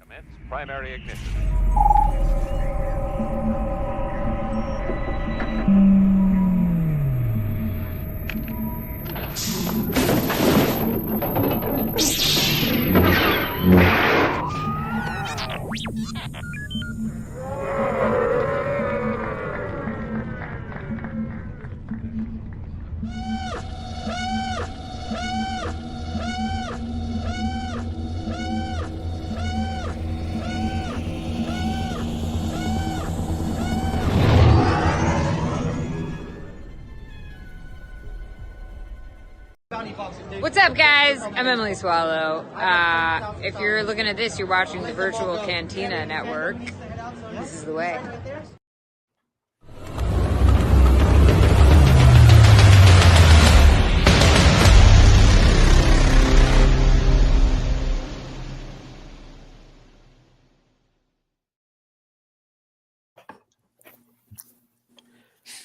Commence primary ignition. What's up, guys? I'm Emily Swallow. If you're looking at this, you're watching the Virtual Cantina Network. This is the way.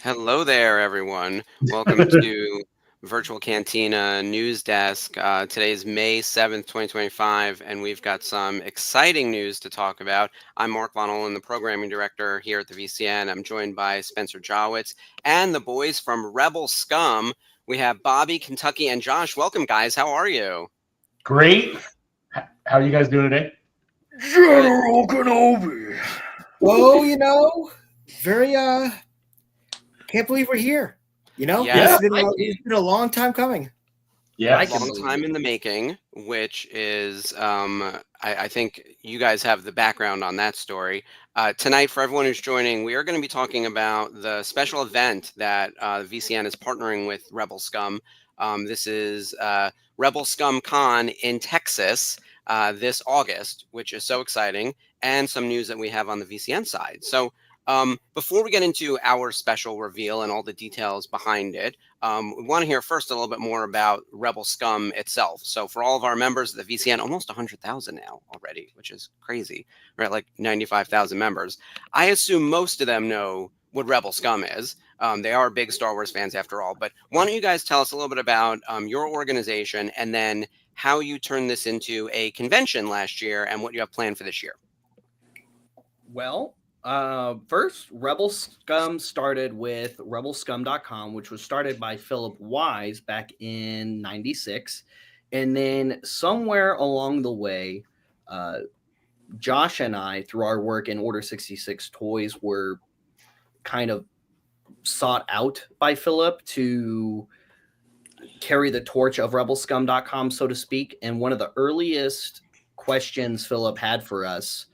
Hello there, everyone. Welcome to Virtual Cantina Newsdesk. Today is May 7th, 2025, and we've got some exciting news to talk about. I'm Mark Von Olen, the programming director here at the VCN. I'm joined by Spencer Jawitz and the boys from Rebel Scum. We have Bobby, Kentucky, and Josh. Welcome, guys. How are you? Great. How are you guys doing today? General Kenobi. Well, very can't believe we're here. Yeah. It's been a long time coming. Yeah, A long time in the making, which is, I think you guys have the background on that story. Tonight, for everyone who's joining, we are going to be talking about the special event that VCN is partnering with Rebel Scum. This is Rebel Scum Con in Texas this August, which is so exciting, and some news that we have on the VCN side. So before we get into our special reveal and all the details behind it, we want to hear first a little bit more about Rebel Scum itself. So for all of our members of the VCN, almost 100,000 now already, which is crazy. We're at like 95,000 members. I assume most of them know what Rebel Scum is. They are big Star Wars fans after all. But why don't you guys tell us a little bit about your organization and then how you turned this into a convention last year and what you have planned for this year? Well, first, Rebel Scum started with rebelscum.com, which was started by Philip Wise back in '96. And then somewhere along the way, Josh and I, through our work in Order 66 Toys, were kind of sought out by Philip to carry the torch of rebelscum.com, so to speak. And one of the earliest questions Philip had for us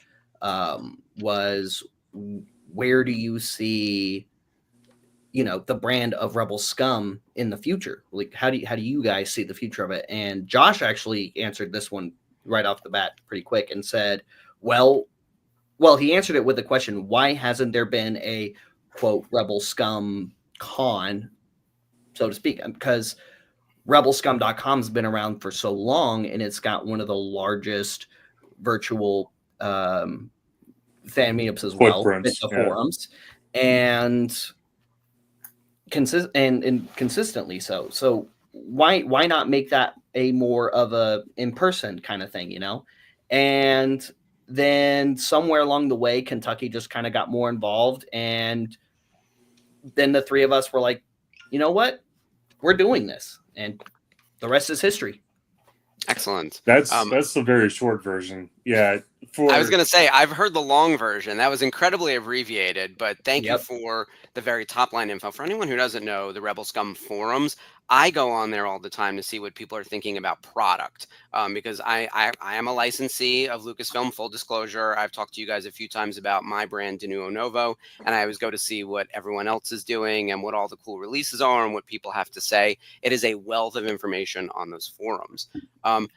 was, where do you see, the brand of Rebel Scum in the future? Like, how do you guys see the future of it? And Josh actually answered this one right off the bat pretty quick and said, well, he answered it with the question, why hasn't there been a, quote, Rebel Scum Con, so to speak? Because rebelscum.com has been around for so long, and it's got one of the largest virtual fan meetups as well, the forums, and consistently so. So why not make that a more of a in-person kind of thing, And then somewhere along the way, Kentucky just kind of got more involved, and then the three of us were like, you know what, we're doing this, and the rest is history. Excellent. That's the very short version. Yeah. I was going to say, I've heard the long version. That was incredibly abbreviated, but thank you for the very top line info. For anyone who doesn't know the Rebel Scum forums, I go on there all the time to see what people are thinking about product, because I am a licensee of Lucasfilm, full disclosure. I've talked to you guys a few times about my brand, De Nuevo Novo, and I always go to see what everyone else is doing and what all the cool releases are and what people have to say. It is a wealth of information on those forums.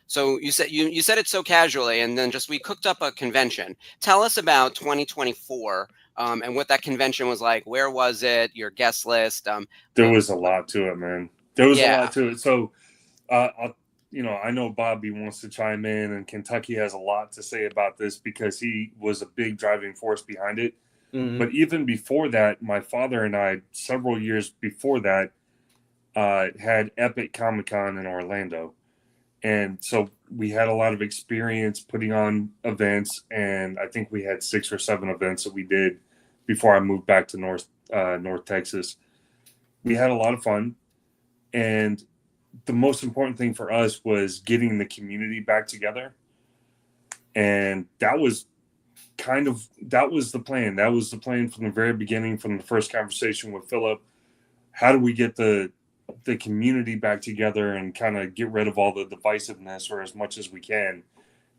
So you said you said it so casually, and then we cooked up a convention. Tell us about 2024 and what that convention was like. Where was it? Your guest list? There was a lot to it, man. There was a lot to it. So, I know Bobby wants to chime in, and Kentucky has a lot to say about this because he was a big driving force behind it. Mm-hmm. But even before that, my father and I, several years before that, had Epic Comic Con in Orlando. And so we had a lot of experience putting on events, and I think we had 6 or 7 events that we did before I moved back to North Texas. We had a lot of fun, and the most important thing for us was getting the community back together. And that was the plan. That was the plan from the very beginning, from the first conversation with Philip. How do we get the community back together and kind of get rid of all the divisiveness, or as much as we can?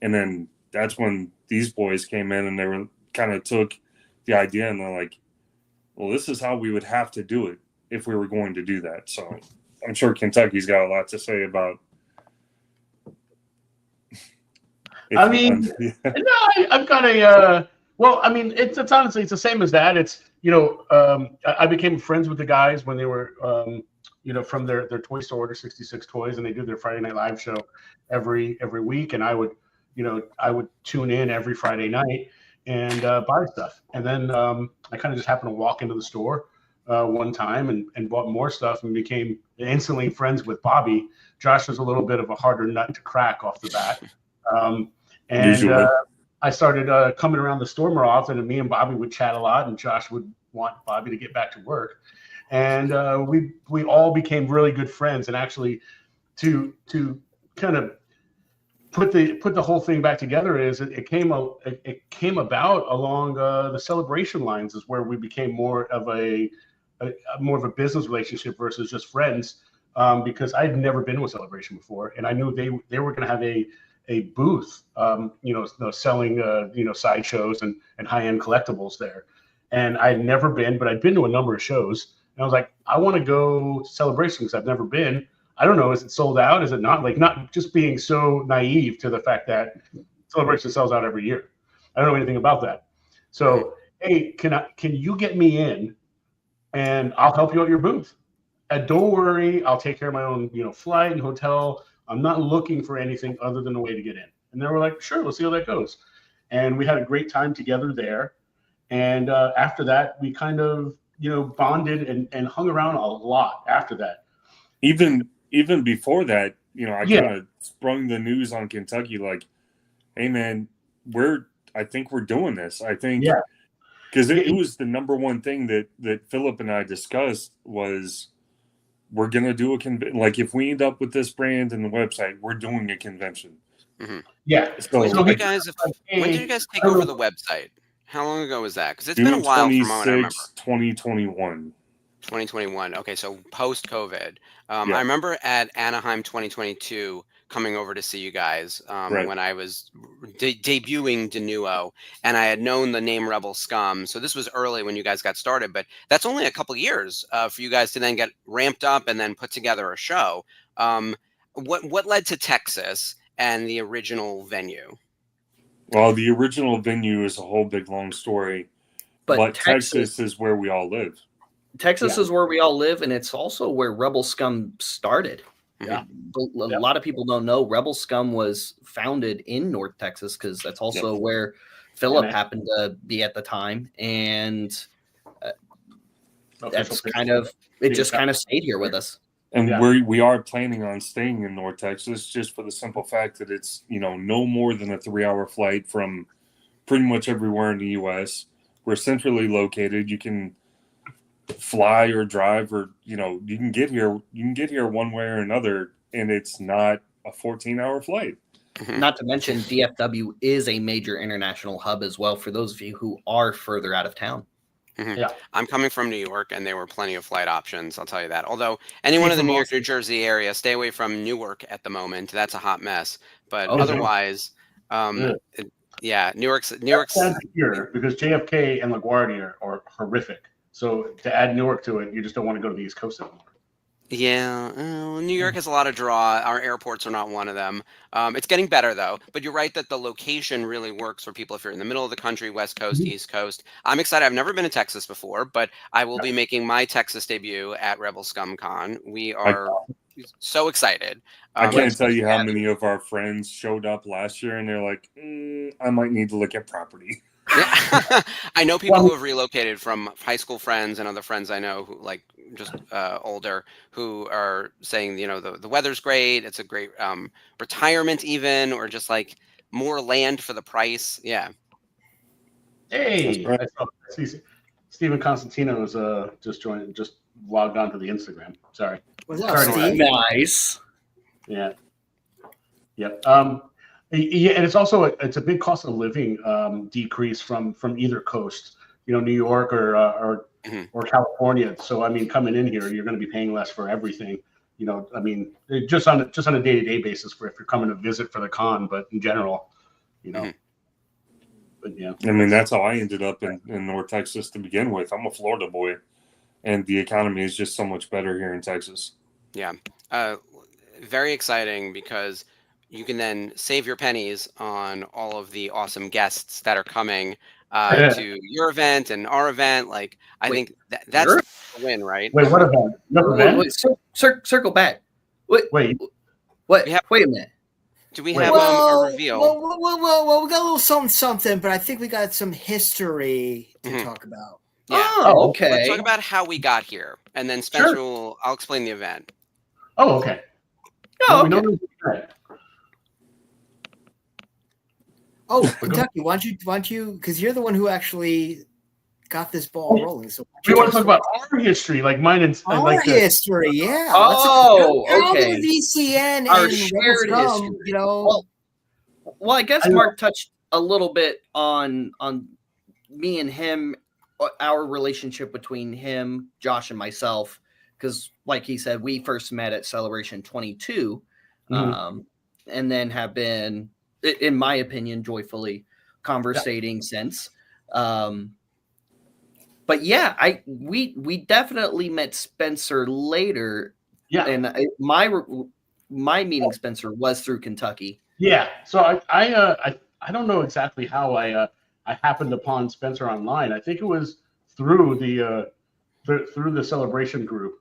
And then that's when these boys came in, and they were kind of took the idea, and they're like, well, this is how we would have to do it if we were going to do that. So I'm sure Kentucky's got a lot to say about. I mean, no, I've got a. Well, I mean, it's honestly, it's the same as that. It's, I became friends with the guys when they were, from their toy store, Order 66 Toys, and they do their Friday Night Live show every week, and I would tune in every Friday night and buy stuff. And then I kind of just happened to walk into the store one time and bought more stuff, and became instantly friends with Bobby. Josh was a little bit of a harder nut to crack off the bat. I started coming around the store more often, and me and Bobby would chat a lot, and Josh would want Bobby to get back to work. And we all became really good friends. And actually, to kind of put the whole thing back together, is it came about along the celebration lines, is where we became more of a business relationship versus just friends, because I'd never been to a celebration before, and I knew they were going to have a booth, selling sideshows and high-end collectibles there. And I'd never been, but I'd been to a number of shows, and I was like, I want to go to Celebration because I've never been. I don't know, is it sold out? Is it not? Like, not just being so naive to the fact that Celebration sells out every year. I don't know anything about that. So, hey, can you get me in, and I'll help you at your booth. And don't worry, I'll take care of my own, flight and hotel. I'm not looking for anything other than a way to get in. And they were like, sure, let's see how that goes. And we had a great time together there. And after that, we kind of, bonded and hung around a lot after that. Even before that, I kind of sprung the news on Kentucky, like, hey man, I think we're doing this. I think, because it was the number one thing that Philip and I discussed was, we're going to do a convention. Like, if we end up with this brand and the website, we're doing a convention. Mm-hmm. Yeah. When did you guys take over the website? How long ago was that? Because it's been a while from what I remember. 2021. 2021. Okay, so post-COVID. I remember at Anaheim 2022 coming over to see you guys when I was debuting Denuo, and I had known the name Rebel Scum. So this was early when you guys got started, but that's only a couple years for you guys to then get ramped up and then put together a show. What led to Texas and the original venue? Well, the original venue is a whole big long story, but Texas is where we all live. Texas is where we all live, and it's also where Rebel Scum started. Yeah. A lot of people don't know Rebel Scum was founded in North Texas, because that's also where Philip happened to be at the time, and that's kind of stayed here with us. And we are planning on staying in North Texas, just for the simple fact that it's no more than a 3-hour flight from pretty much everywhere in the U.S. We're centrally located. You can fly or drive, or you can get here. You can get here one way or another, and it's not a 14-hour flight. Not to mention, DFW is a major international hub as well for those of you who are further out of town. Mm-hmm. Yeah, I'm coming from New York, and there were plenty of flight options. I'll tell you that. Although anyone in the New York, New Jersey area, stay away from Newark at the moment. That's a hot mess. But otherwise, New York's here, because JFK and LaGuardia are horrific. So to add Newark to it, you just don't want to go to the East Coast anymore. Yeah, New York has a lot of draw. Our airports are not one of them. It's getting better, though. But you're right that the location really works for people if you're in the middle of the country, West Coast, East Coast. I'm excited. I've never been to Texas before, but I will be making my Texas debut at Rebel Scum Con. We are so excited. I can't tell you how many of our friends showed up last year, and they're like, I might need to look at property. Yeah. I know people who have relocated from high school friends and other friends I know who just older who are saying, you know, the weather's great. It's a great retirement even, or just like more land for the price. Yeah. Hey, Right. I see Stephen Constantino is just logged onto the Instagram. Sorry. What's up, Sorry to Steve? Nice. Yeah. Yep. Yeah, and it's also it's a big cost of living decrease from either coast. You know, New York or California. So I mean, coming in here, you're going to be paying less for everything. You know, I mean, just on a day-to-day basis for if you're coming to visit for the con, but in general, you know. But yeah, I mean, that's how I ended up in North Texas to begin with. I'm a Florida boy, and the economy is just so much better here in Texas. Yeah. Very exciting because you can then save your pennies on all of the awesome guests that are coming to your event and our event. Like, I think that's the win, right? Wait, what event? Wait, circle back. Wait. What? We have- Wait a minute. Do we have a reveal? Well, we got a little something, but I think we got some history to talk about. Yeah. Oh, okay. Let's talk about how we got here, and then Spencer I'll explain the event. Oh, okay. Oh, Well, okay. Oh, Kentucky, why don't you? Because you're the one who actually got this ball rolling. So we want to talk about our history, like mine and our history. Yeah. Oh, okay. The VCN Our and shared Rebel Scum, history. you know. Well, I guess Mark touched a little bit on me and him, our relationship between him, Josh, and myself, because, like he said, we first met at Celebration 22, and then have been, in my opinion, joyfully conversating since. But yeah, we definitely met Spencer later. Yeah, and my meeting Spencer was through Kentucky. Yeah, so I don't know exactly how I happened upon Spencer online. I think it was through the celebration group,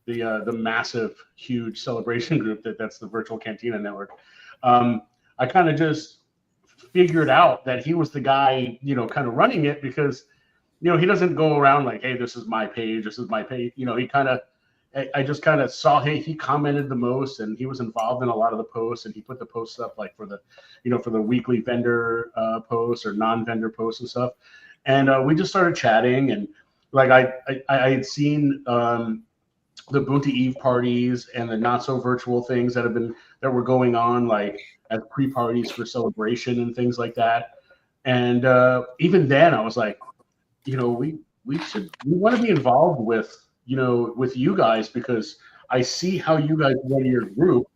the massive, huge celebration group that's the Virtual Cantina Network. I kind of just figured out that he was the guy, you know, kind of running it because, you know, he doesn't go around like, hey, this is my page, this is my page. You know, I just kind of saw, hey, he commented the most and he was involved in a lot of the posts, and he put the posts up like for the weekly vendor posts or non-vendor posts and stuff. And we just started chatting, and like I had seen the Boonty Eve parties and the not so virtual things that were going on, like as pre-parties for celebration and things like that. And even then I was like, you know, we want to be involved with you guys, because I see how you guys run your group,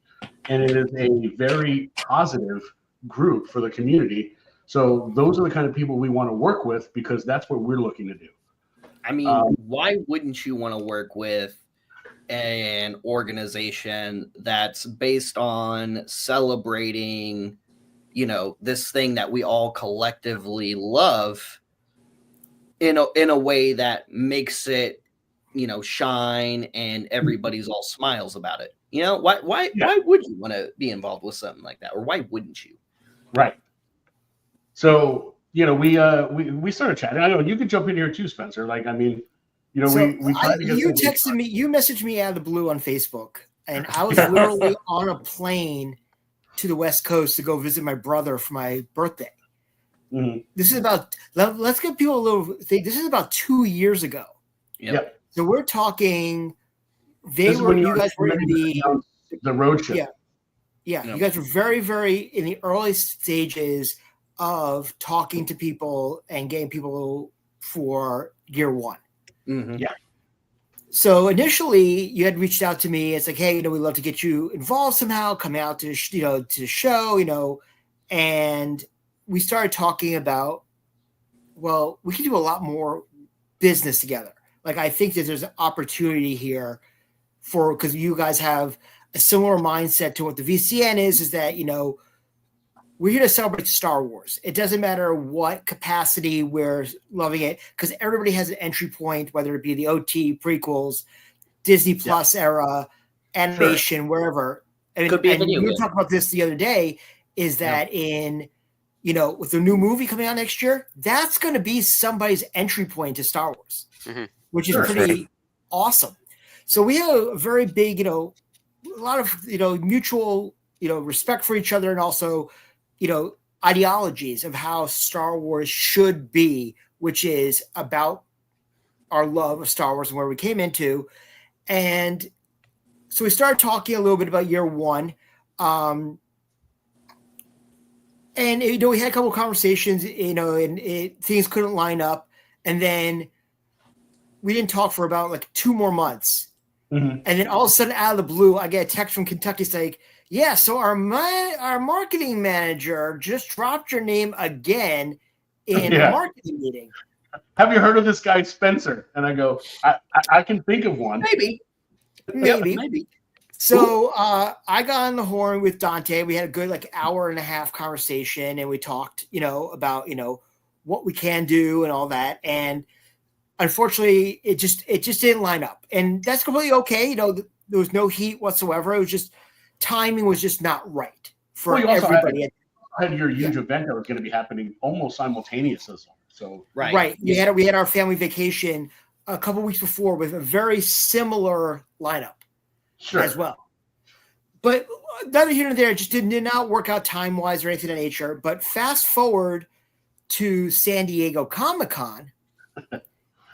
and it is a very positive group for the community. So those are the kind of people we want to work with, because that's what we're looking to do. I mean, why wouldn't you want to work with an organization that's based on celebrating, you know, this thing that we all collectively love in a way that makes it, you know, shine and everybody's all smiles about it? You know, why would you want to be involved with something like that, or why wouldn't you? Right. So, you know, we started chatting. I know you could jump in here too, Spencer. Like, I mean, you know, you texted me, you messaged me out of the blue on Facebook, and I was literally on a plane to the West Coast to go visit my brother for my birthday. Mm-hmm. This is about, let's give people a little thing. This is about 2 years ago. Yep. So we're talking, you guys were in the road show. Yeah. Yeah. Yep. You guys were very, very in the early stages of talking to people and getting people for year one. Mm-hmm. Yeah. So initially you had reached out to me. It's like, hey, you know, we'd love to get you involved somehow, come out to, to the show, you know, and we started talking about, well, we can do a lot more business together. Like, I think that there's an opportunity here because you guys have a similar mindset to what the VCN is that, you know, we're here to celebrate Star Wars. It doesn't matter what capacity we're loving it, because everybody has an entry point, whether it be the OT, prequels, Disney Plus era, animation, wherever. And we were talking about this the other day, is that in, you know, with the new movie coming out next year, that's going to be somebody's entry point to Star Wars, which is pretty awesome. So we have a very big, a lot of, mutual, respect for each other, and also, ideologies of how Star Wars should be, which is about our love of Star Wars and where we came into. And so we started talking a little bit about year one. And, we had a couple of conversations, and things couldn't line up. And then we didn't talk for about like 2 more months. Mm-hmm. And then all of a sudden, out of the blue, I get a text from Kentucky saying, yeah, so our marketing manager just dropped your name again in a marketing meeting. Have you heard of this guy, Spencer? And I go, I can think of one. Maybe. So I got on the horn with Dante. We had a good hour and a half conversation, and we talked, about, what we can do and all that. And unfortunately, it just didn't line up. And that's completely okay. There was no heat whatsoever. It was just timing was just not right for everybody. Had your huge event that was going to be happening almost simultaneously. So right. We had our family vacation a couple weeks before with a very similar lineup as well. But neither here nor there, it just did not work out time wise or anything of that nature. But fast forward to San Diego Comic-Con,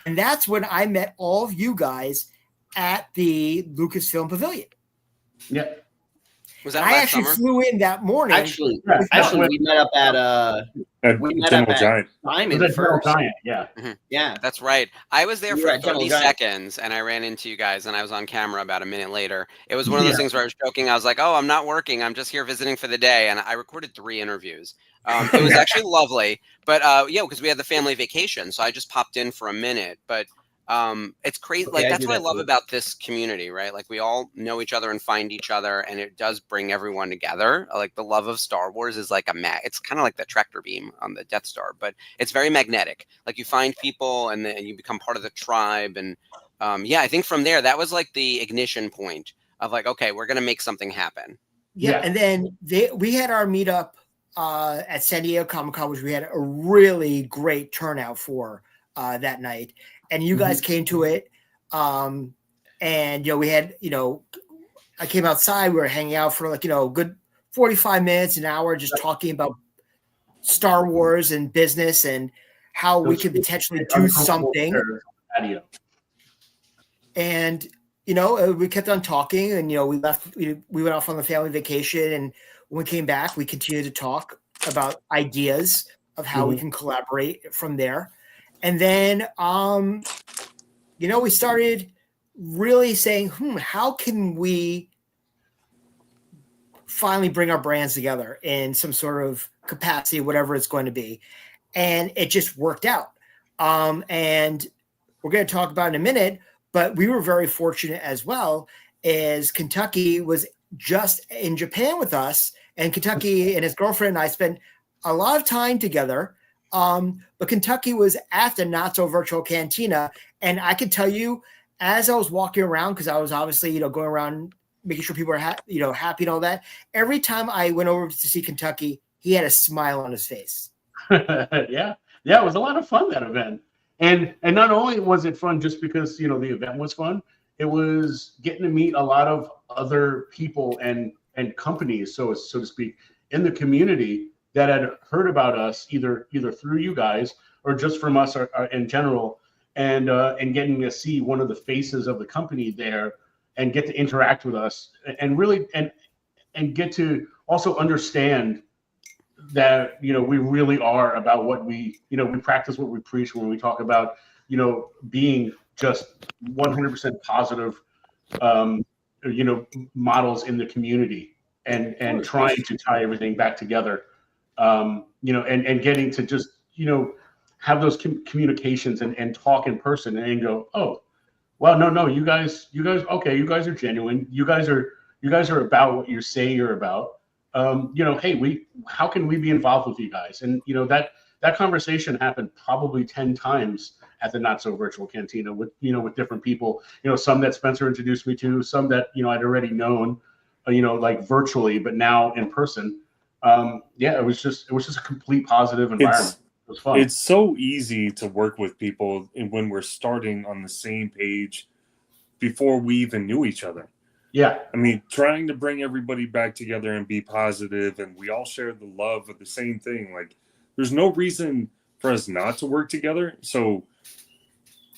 and that's when I met all of you guys at the Lucasfilm Pavilion. Yeah. Was that I actually flew in that morning. Actually, we met up at General Giant. Simon first. Giant, yeah. Mm-hmm. Yeah. That's right. I was there You for were at 30 General seconds, and I ran into you guys, and I was on camera about a minute later. It was one of those things where I was joking. I was like, oh, I'm not working. I'm just here visiting for the day. And I recorded 3 interviews. It was actually lovely. But, because we had the family vacation, so I just popped in for a minute. But it's crazy. That's what I love about this community, right? Like, we all know each other and find each other, and it does bring everyone together. Like, the love of Star Wars is like it's kind of like the tractor beam on the Death Star, but it's very magnetic. Like, you find people and you become part of the tribe. And I think from there, that was like the ignition point of like, okay, we're going to make something happen. Yeah. And then we had our meetup at San Diego Comic-Con, which we had a really great turnout for that night. And you guys came to it. And, we had, I came outside, we were hanging out for good 45 minutes, an hour, just talking about Star Wars and business and how we could potentially do something. And, we kept on talking, and, we left, we went off on the family vacation, and when we came back, we continued to talk about ideas of how we can collaborate from there. And then, we started really saying, how can we finally bring our brands together in some sort of capacity, whatever it's going to be. And it just worked out. And we're going to talk about it in a minute, but we were very fortunate as well, as Kentucky was just in Japan with us, and Kentucky and his girlfriend and I spent a lot of time together. But Kentucky was at the Not So Virtual Cantina, and I could tell you, as I was walking around, because I was obviously, going around making sure people are happy and all that. Every time I went over to see Kentucky, he had a smile on his face. Yeah, it was a lot of fun, that event, and not only was it fun just because the event was fun, it was getting to meet a lot of other people and companies, so to speak, in the community that had heard about us either through you guys or just from us or in general, and getting to see one of the faces of the company there and get to interact with us and really and get to also understand that we really are about what we practice, what we preach when we talk about being just 100% positive models in the community and trying to tie everything back together. And getting to just, have those communications and talk in person and go, oh, well, no, you guys, okay, you guys are genuine. You guys are about what you say you're about. Hey, how can we be involved with you guys? And, that conversation happened probably 10 times at the Not So Virtual Cantina with different people, some that Spencer introduced me to, some that, I'd already known, like virtually, but now in person. It was just a complete positive environment. It was fun. It's so easy to work with people when we're starting on the same page before we even knew each other. Yeah. I mean, trying to bring everybody back together and be positive, and we all share the love of the same thing. Like, there's no reason for us not to work together. So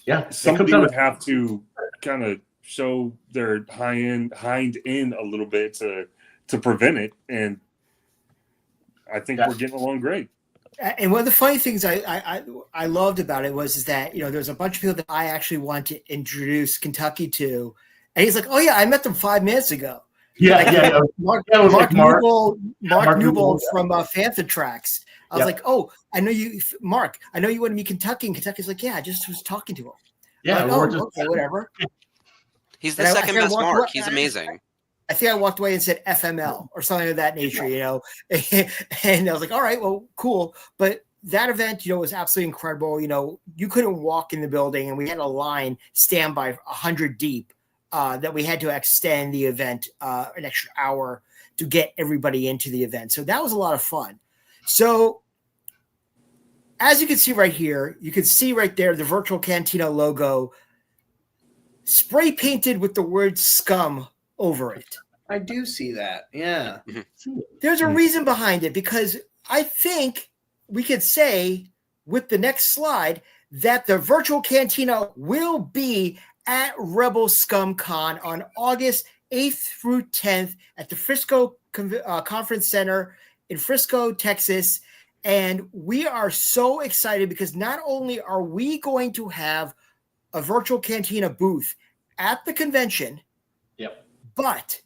yeah, somebody would have to kind of show their hind end a little bit to prevent it. And I think we're getting along great. And one of the funny things I loved about it was that, you know, there's a bunch of people that I actually want to introduce Kentucky to. And he's like, oh, yeah, I met them 5 minutes ago. Yeah, Mark Newbold from Fantha Tracks. I was like, oh, I know you, Mark. I know you want to meet Kentucky. And Kentucky's like, yeah, I just was talking to him. Yeah, like, okay, whatever. He's the second best Mark. He's amazing. I think I walked away and said FML or something of that nature, you know. And I was like, all right, well, cool. But that event, you know, was absolutely incredible. You know, you couldn't walk in the building, and we had a line stand by 100 deep that we had to extend the event an extra hour to get everybody into the event. So that was a lot of fun. So as you can see right here, you can see right there the Virtual Cantina logo spray painted with the word scum over it. I do see that. Yeah. There's a reason behind it, because I think we could say with the next slide that the Virtual Cantina will be at Rebel Scum Con on August 8th through 10th at the Frisco Conference Center in Frisco, Texas. And we are so excited because not only are we going to have a Virtual Cantina booth at the convention, but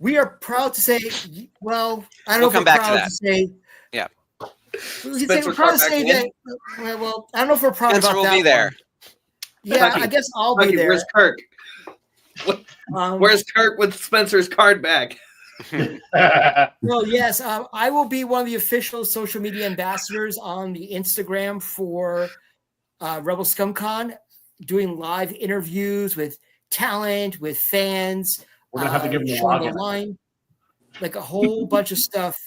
we are proud to say, well, I don't know if we're proud to say, Spencer, we're proud to say that, well, I don't know if we're proud Spencer about will that. Be there. Yeah, I guess I'll be there. Where's Kirk? Where's Kirk with Spencer's card back? Well, yes, I will be one of the official social media ambassadors on the Instagram for Rebel Scum Con, doing live interviews with talent, with fans. We're gonna have to give them the line, like a whole bunch of stuff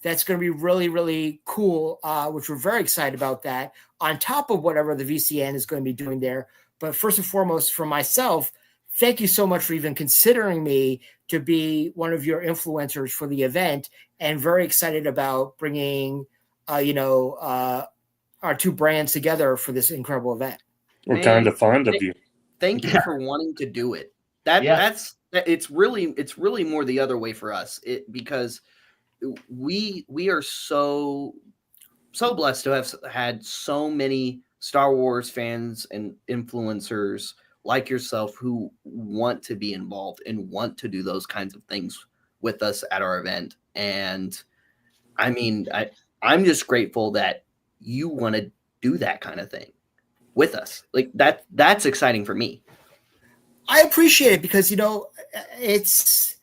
that's going to be really, really cool, which we're very excited about that, on top of whatever the VCN is going to be doing there. But first and foremost, for myself, thank you so much for even considering me to be one of your influencers for the event, and very excited about bringing, our two brands together for this incredible event. We're kind of fond of you. Thank you for wanting to do it. It's really more the other way for us, because we are so blessed to have had so many Star Wars fans and influencers like yourself who want to be involved and want to do those kinds of things with us at our event. And I mean, I'm just grateful that you want to do that kind of thing with us. Like that's exciting for me. I appreciate it because, you know, it's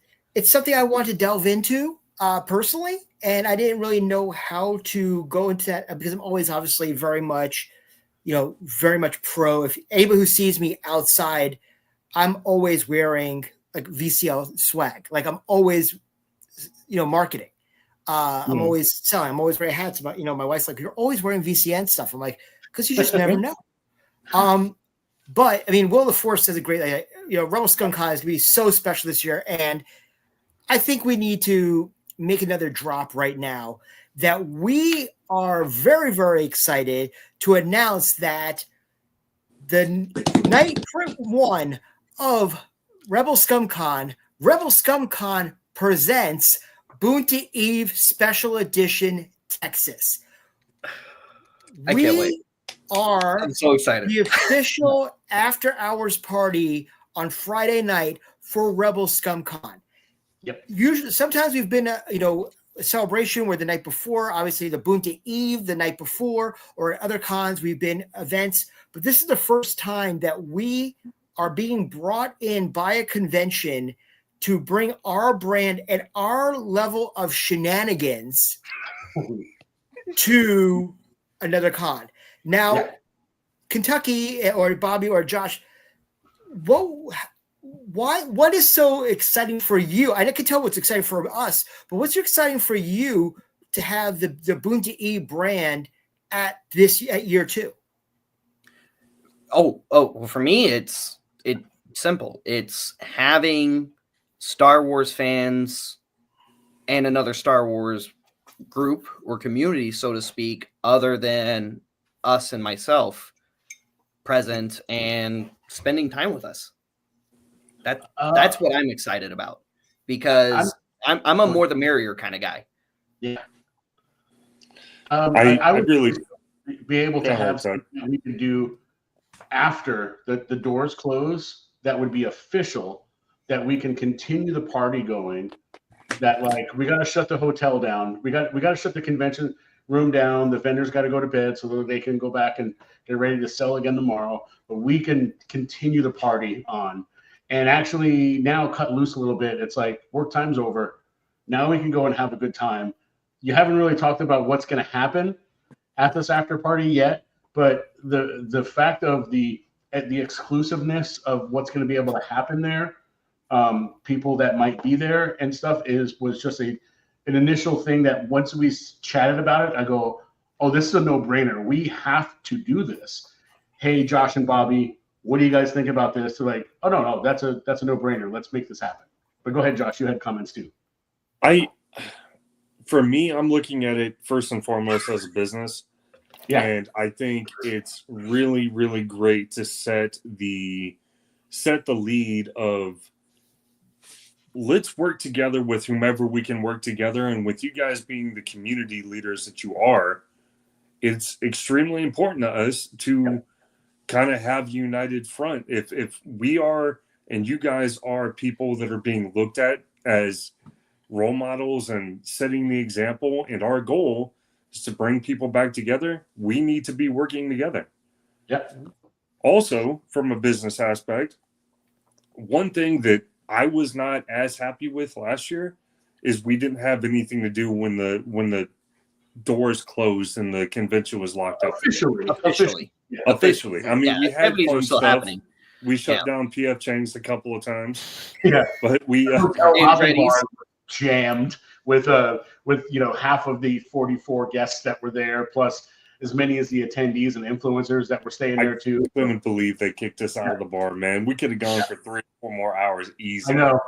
something I want to delve into personally, and I didn't really know how to go into that because I'm always obviously very much pro. If anybody who sees me outside, I'm always wearing like VCL swag. Like I'm always, marketing. I'm always selling. I'm always wearing hats. But my wife's like, you're always wearing VCN stuff. I'm like, because you just never know. But I mean, Will of the Force says a great, Rebel Scum Con is going to be so special this year. And I think we need to make another drop right now that we are very, very excited to announce that the night one of Rebel Scum Con presents Boonty Eve Special Edition Texas. I can't wait. I'm so excited. The official after hours party on Friday night for Rebel Scum Con. Yep. Usually, sometimes we've been, a celebration where the night before, obviously the Boonty Eve the night before, or at other cons we've been events. But this is the first time that we are being brought in by a convention to bring our brand and our level of shenanigans to another con. Now, Kentucky or Bobby or Josh, what is so exciting for you? I can tell what's exciting for us, but what's exciting for you to have the Boonty E brand at year two? Well, for me, simple. It's having Star Wars fans and another Star Wars group or community, so to speak, other than us and myself, present and spending time with us. That's what I'm excited about, because I'm a more the merrier kind of guy. Yeah. I would really be able to have something that we can do after the doors close that would be official, that we can continue the party going. That, like, we got to shut the hotel down. We got to shut the convention room down. The vendors got to go to bed so that they can go back and get ready to sell again tomorrow. But we can continue the party on, and actually now cut loose a little bit. It's like work time's over. Now we can go and have a good time. You haven't really talked about what's going to happen at this after party yet, but the fact of the exclusiveness of what's going to be able to happen there, people that might be there and stuff, was just an initial thing that once we chatted about it, I go, oh, this is a no-brainer. We have to do this. Hey, Josh and Bobby, what do you guys think about this? They're like, oh, no, that's a no-brainer. Let's make this happen. But go ahead, Josh. You had comments too. For me, I'm looking at it first and foremost as a business. Yeah. And I think it's really, really great to set the lead of, let's work together with whomever we can work together. And with you guys being the community leaders that you are, it's extremely important to us to kind of have united front. If we are, and you guys are people that are being looked at as role models and setting the example, and our goal is to bring people back together, we need to be working together. Yeah. Also, from a business aspect, one thing that I was not as happy with last year is we didn't have anything to do when the doors closed and the convention was locked up. Officially. I mean, we had fun stuff. Happening. We shut down PF Chang's a couple of times. Yeah, but we jammed with half of the 44 guests that were there, plus as many as the attendees and influencers that were staying there too. I couldn't believe they kicked us out of the bar, man. We could have gone for 3 or 4 more hours easy. I know.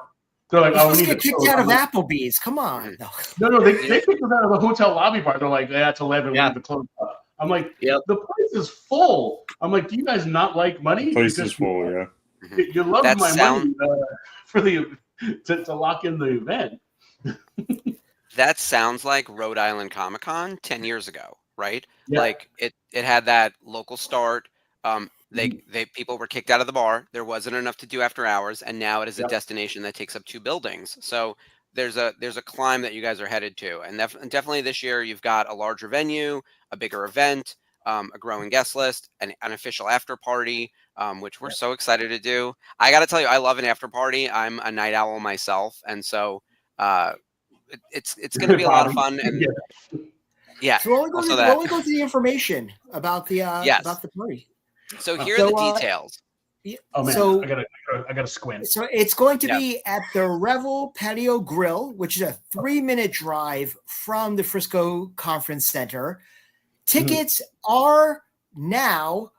They're like, we get kicked out of Applebee's. Come on. No, they kicked us out of the hotel lobby bar. They're like, it's 11. We have to close up. I'm like, the place is full. I'm like, do you guys not like money? The place is full, yeah. You're loving my money for to lock in the event. That sounds like Rhode Island Comic Con 10 years ago, right? Yeah. Like it had that local start. People were kicked out of the bar. There wasn't enough to do after hours, and now it is a destination that takes up 2 buildings. So there's a climb that you guys are headed to, and definitely this year you've got a larger venue, a bigger event, a growing guest list, an official after party, which we're so excited to do. I got to tell you, I love an after party. I'm a night owl myself, and so it's going to be a lot of fun. And yeah, so we'll only go to the information about the about the party. So here are the details. Oh man, so, I gotta squint. So it's going to be at the Rebel Patio Grill, which is a 3-minute drive from the Frisco Conference Center. Tickets are now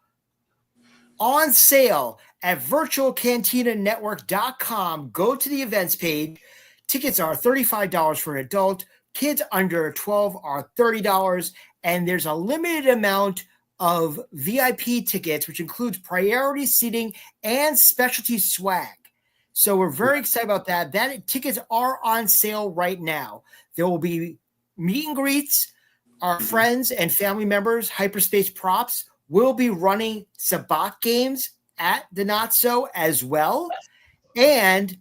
on sale at virtualcantinanetwork.com. Go to the events page. Tickets are $35 for an adult. Kids under 12 are $30. And there's a limited amount of VIP tickets, which includes priority seating and specialty swag. So we're very excited about that. Tickets are on sale right now. There will be meet and greets. Our friends and family members, Hyperspace Props, will be running Sabat games at the Not So as well, and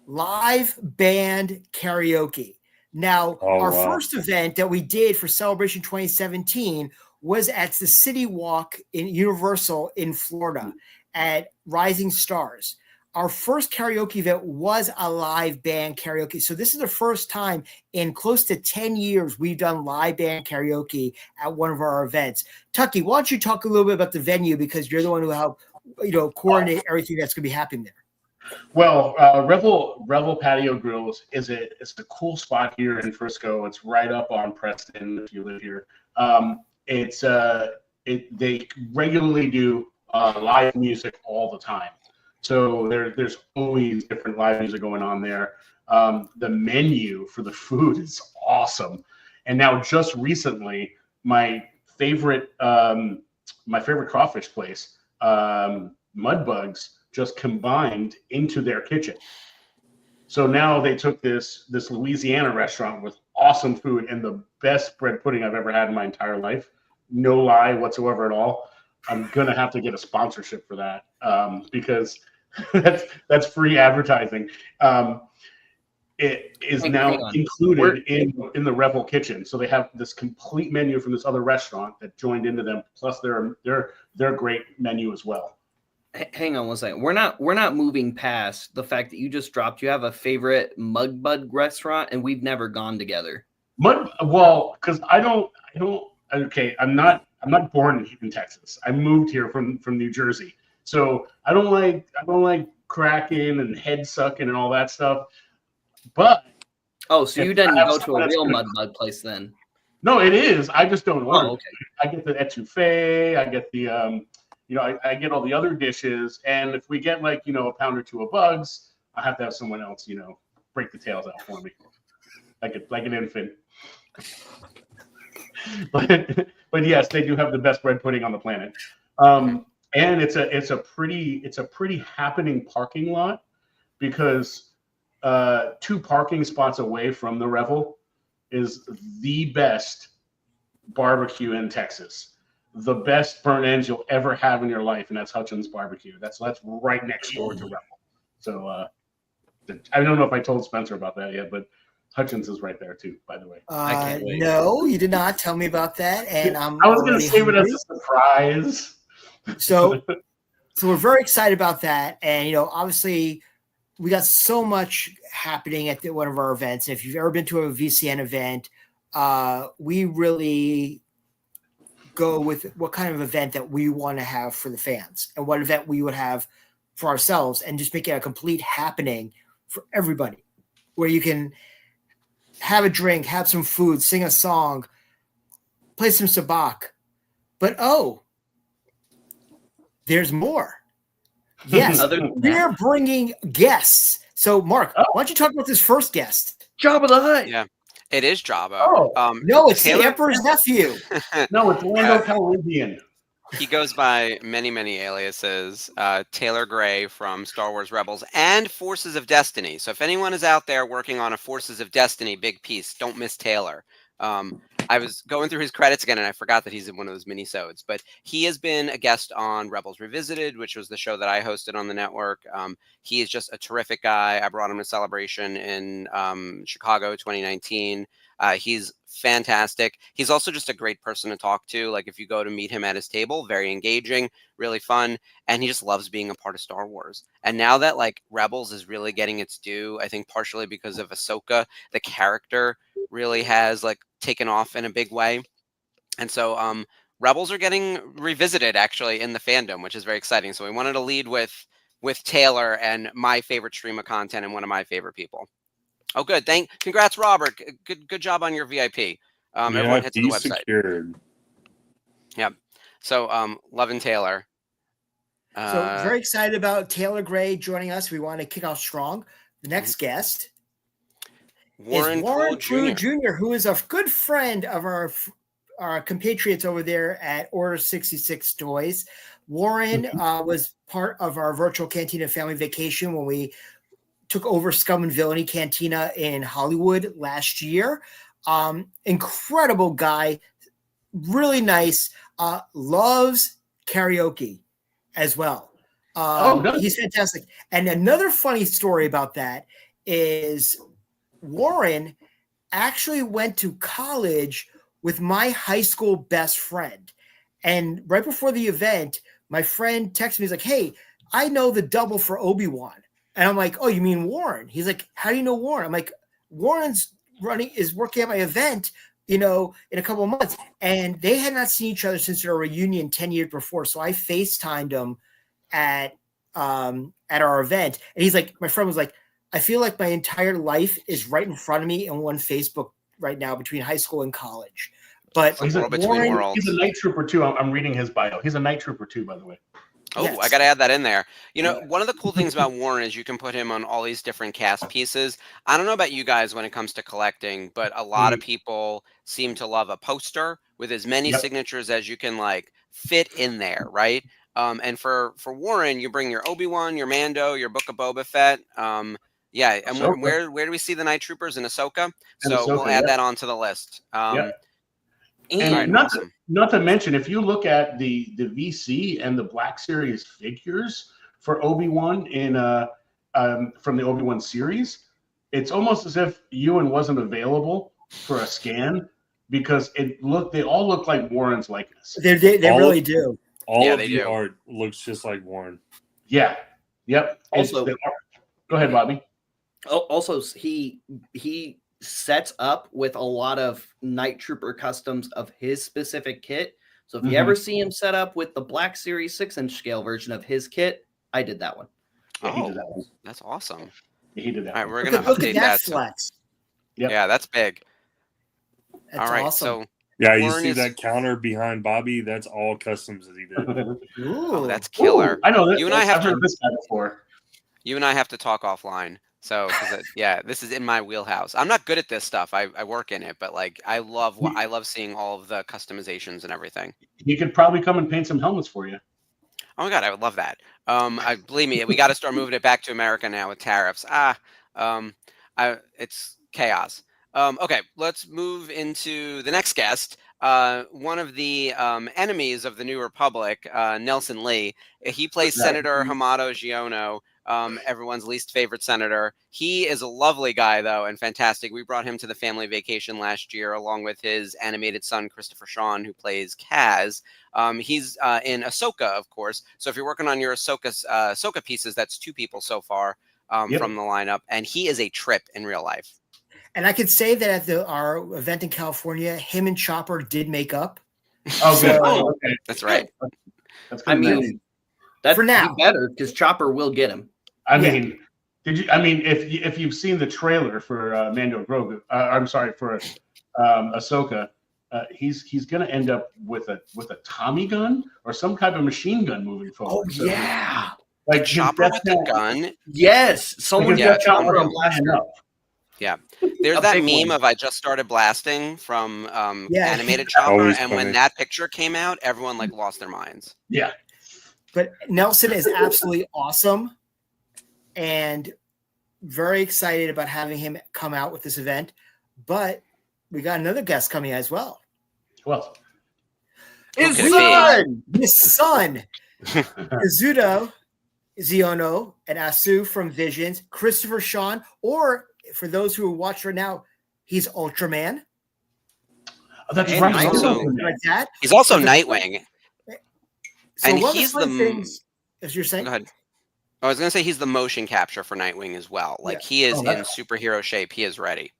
live band karaoke. Now, first event that we did for Celebration 2017 was at the City Walk in Universal in Florida at Rising Stars. Our first karaoke event was a live band karaoke. So this is the first time in close to 10 years we've done live band karaoke at one of our events. Tucky, why don't you talk a little bit about the venue, because you're the one who helped, coordinate everything that's going to be happening there. Well, Rebel Patio Grills it's a cool spot here in Frisco. It's right up on Preston if you live here. They regularly do live music all the time. So there's always different live music going on there. The menu for the food is awesome. And now just recently, my favorite crawfish place, Mudbugs, just combined into their kitchen. So now they took this Louisiana restaurant with awesome food and the best bread pudding I've ever had in my entire life. No lie whatsoever at all. I'm gonna have to get a sponsorship for that because that's free advertising. It is now included in the Rebel kitchen. So they have this complete menu from this other restaurant that joined into them, plus their great menu as well. Hang on one second. We're not moving past the fact that you just dropped. You have a favorite Mudbug restaurant, and we've never gone together. Because I don't. Okay, I'm not born in Texas. I moved here from New Jersey, so I don't like cracking and head sucking and all that stuff. But so you didn't go to a real Mudbug place then? No, it is. I just don't order. Okay. I get the etouffee. I get the I get all the other dishes, and if we get like a pound or two of bugs, I have to have someone else break the tails out for me, like an infant. But yes, they do have the best bread pudding on the planet, and it's a pretty happening parking lot because 2 parking spots away from the Revel is the best barbecue in Texas. The best burnt ends you'll ever have in your life, and that's Hutchins Barbecue. That's right next door to Rebel. So I don't know if I told Spencer about that yet, but Hutchins is right there too, by the way. I can't wait. No, you did not tell me about that, and I was going to save it as a surprise. So we're very excited about that, and obviously we got so much happening at one of our events. If you've ever been to a VCN event, we really go with what kind of event that we want to have for the fans and what event we would have for ourselves, and just make it a complete happening for everybody where you can have a drink, have some food, sing a song, play some sabak. But there's more. Yes, we're bringing guests. So Mark, why don't you talk about this first guest? Jabba the Hutt. Yeah. It is Jabba. No, it's Taylor, the Emperor's nephew. No, it's Lando Calrissian. He goes by many, many aliases. Taylor Gray from Star Wars Rebels and Forces of Destiny. So if anyone is out there working on a Forces of Destiny big piece, don't miss Taylor. I was going through his credits again, and I forgot that he's in one of those mini-sodes. But he has been a guest on Rebels Revisited, which was the show that I hosted on the network. He is just a terrific guy. I brought him to Celebration in Chicago 2019. He's fantastic. He's also just a great person to talk to. Like if you go to meet him at his table, very engaging, really fun. And he just loves being a part of Star Wars. And now that like Rebels is really getting its due, I think partially because of Ahsoka, the character really has like taken off in a big way. And so Rebels are getting revisited actually in the fandom, which is very exciting. So we wanted to lead with Taylor and my favorite stream of content and one of my favorite people. Oh, good. Congrats, Robert. Good job on your VIP. Everyone hits the website. Secured. Yeah. So, loving Taylor. So very excited about Taylor Gray joining us. We want to kick off strong. The next guest is Warren Prue Jr., who is a good friend of our compatriots over there at Order 66 Toys. Warren was part of our virtual Cantina family vacation when we took over Scum and Villainy Cantina in Hollywood last year. Incredible guy, really nice, loves karaoke as well. He's fantastic. And another funny story about that is Warren actually went to college with my high school best friend. And right before the event, my friend texted me, he's like, hey, I know the double for Obi-Wan. And I'm like, oh, you mean Warren? He's like, how do you know Warren? I'm like, Warren's working at my event, in a couple of months. And they had not seen each other since their reunion 10 years before. So I FaceTimed him at our event. And he's like, my friend was like, I feel like my entire life is right in front of me in one Facebook right now between high school and college. But he's a night trooper too. I'm reading his bio. He's a night trooper too, by the way. Oh, Yes. I got to add that in there. You know, one of the cool things about Warren is you can put him on all these different cast pieces. I don't know about you guys when it comes to collecting, but a lot of people seem to love a poster with as many signatures as you can like fit in there, right? And for Warren, you bring your Obi-Wan, your Mando, your Book of Boba Fett. Yeah, and where do we see the Night Troopers in Ahsoka? So we'll add that onto the list. And not to mention, if you look at the VC and the Black Series figures for Obi-Wan in from the Obi-Wan series, it's almost as if Ewan wasn't available for a scan because they all look like Warren's likeness. They really do. All of the art looks just like Warren. Yeah. Yep. Also, go ahead, Bobby. Also, he sets up with a lot of Night Trooper customs of his specific kit. So if you ever see him set up with the Black Series 6-inch scale version of his kit, I did that one. Yeah, he did that one. That's awesome. Yeah, he did that. All right, one. we're gonna update that. Flex. Yeah, that's big. That's all right, awesome. so yeah, you see that counter behind Bobby? That's all customs that he did. Oh, that's killer. I know that. You and I have I've heard this guy before. You and I have to talk offline. So, this is in my wheelhouse. I'm not good at this stuff. I work in it, but like I love seeing all of the customizations and everything. He could probably come and paint some helmets for you. Oh my God, I would love that. Believe me, we got to start moving it back to America now with tariffs. It's chaos. Okay, let's move into the next guest. One of the enemies of the New Republic, Nelson Lee. He plays Senator Hamato Giono, everyone's least favorite senator. He is a lovely guy, though, and fantastic. We brought him to the family vacation last year, along with his animated son, Christopher Sean, who plays Kaz. He's in Ahsoka, of course. So if you're working on your Ahsoka pieces, that's 2 people so far from the lineup. And he is a trip in real life. And I could say that at our event in California, him and Chopper did make up. Oh, good. Okay. That's right. That's I mean, that's for now better because Chopper will get him. I mean, if you've seen the trailer for Mando Grogu, I'm sorry, for Ahsoka, he's going to end up with a Tommy gun or some type of machine gun moving forward. Oh, yeah. Like Chopper with the gun. Yes. Someone got Chopper on blaster. Yeah. There's that meme of I just started blasting from animated Chopper, and when that picture came out, everyone like lost their minds. Yeah. But Nelson is absolutely awesome and very excited about having him come out with this event. But we got another guest coming as well. Well, his son, Kazuto Ziono and Asu from Visions, Christopher Sean, or for those who are watching right now, he's Ultraman. Oh, that's right. He's also Nightwing. So and he's the things, as you're saying. Go ahead. I was going to say he's the motion capture for Nightwing as well. Like he is in superhero shape. He is ready.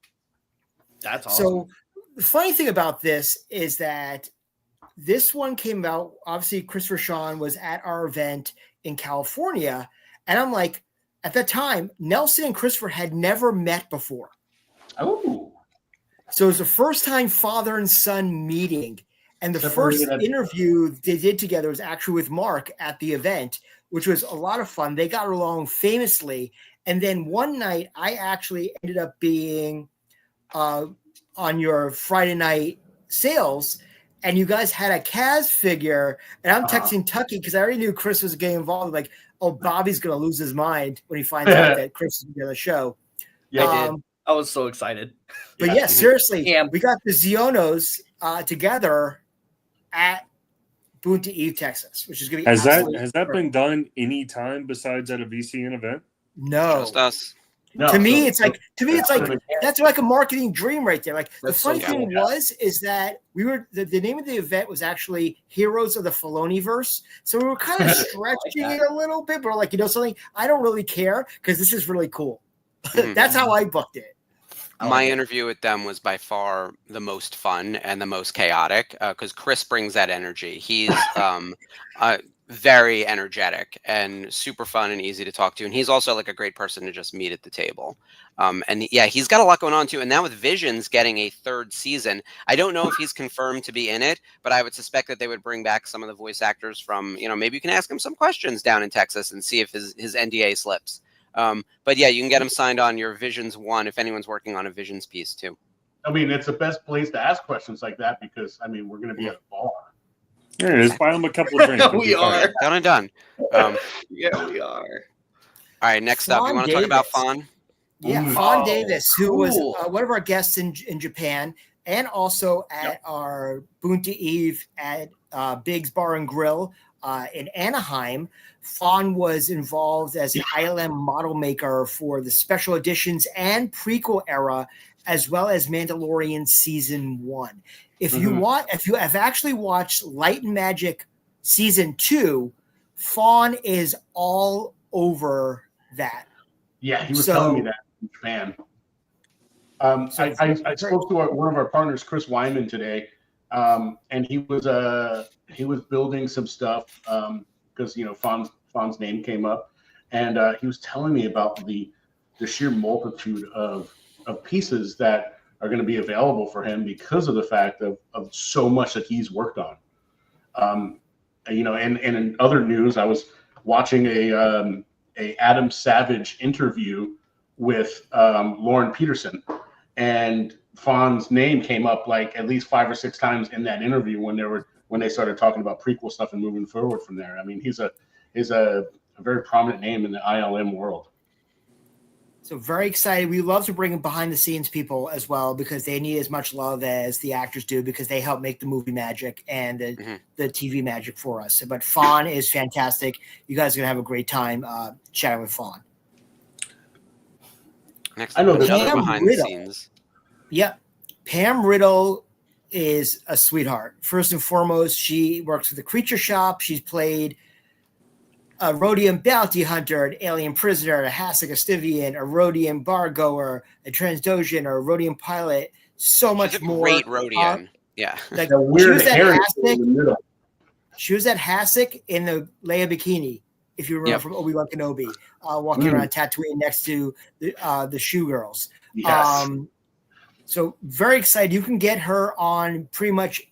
That's awesome. So the funny thing about this is that this one came out. Obviously, Christopher Sean was at our event in California, and I'm like, at that time, Nelson and Christopher had never met before. Oh, so it was the first time father and son meeting. And the first interview they did together was actually with Mark at the event, which was a lot of fun. They got along famously. And then one night, I actually ended up being on your Friday night sales, and you guys had a Kaz figure. And I'm texting Tucky because I already knew Chris was getting involved. Like, oh, Bobby's going to lose his mind when he finds out that Chris is going to be on the show. Yeah, I did. I was so excited. But yeah, seriously, we got the Zionos together at Boonta Eve, Texas, which is going to be has that been done any time besides at a VCN event? No, just us. No, to me, it's like that's like a marketing dream right there. Like the funny thing is that we were the name of the event was actually Heroes of the Filoniverse, so we were kind of stretching it a little bit, but like something, I don't really care because this is really cool. That's how I booked it. My interview with them was by far the most fun and the most chaotic because Chris brings that energy. He's very energetic and super fun and easy to talk to. And he's also like a great person to just meet at the table. And yeah, he's got a lot going on too. And now with Visions getting a 3rd season, I don't know if he's confirmed to be in it, but I would suspect that they would bring back some of the voice actors from, maybe you can ask him some questions down in Texas and see if his NDA slips. But yeah, you can get him signed on your Visions 1 if anyone's working on a Visions piece too. I mean, it's the best place to ask questions like that because, I mean, we're going to be at a bar. Yeah, just buy him a couple of drinks. We are. Done and done. Yeah, we are. All right, next up, you want to talk about Fawn? Yeah, Fawn Davis, who was one of our guests in Japan and also at our Bunta Eve at Big's Bar and Grill in Anaheim. Fawn was involved as an ILM model maker for the special editions and prequel era, as well as Mandalorian Season 1. If you have actually watched Light and Magic Season 2, Fawn is all over that. Yeah, he was telling me that in Japan. I spoke to one of our partners, Chris Wyman, today, and he was building some stuff because Fawn's name came up, and he was telling me about the sheer multitude of pieces that are going to be available for him because of the fact of so much that he's worked on. And in other news, I was watching a Adam Savage interview with Lauren Peterson, and Fawn's name came up like at least 5 or 6 times in that interview when they started talking about prequel stuff and moving forward from there. I mean, he's a very prominent name in the ILM world. So very excited. We love to bring behind the scenes people as well because they need as much love as the actors do because they help make the movie magic and the TV magic for us. But Fawn is fantastic. You guys are going to have a great time chatting with Fawn. Next, I know the other behind the scenes. Yeah. Pam Riddle is a sweetheart. First and foremost, she works with the Creature Shop. She's played a Rhodium bounty hunter, an alien prisoner, a Hasek, a Stivian, a Rhodium bargoer, a Transdojian, or a Rhodium pilot. So much more. Great Rhodium. Yeah. Like a weird she was at Hasek in the Leia bikini, if you remember from Obi-Wan Kenobi, walking around Tatooine next to the Shoe Girls. Yes. So very excited. You can get her on pretty much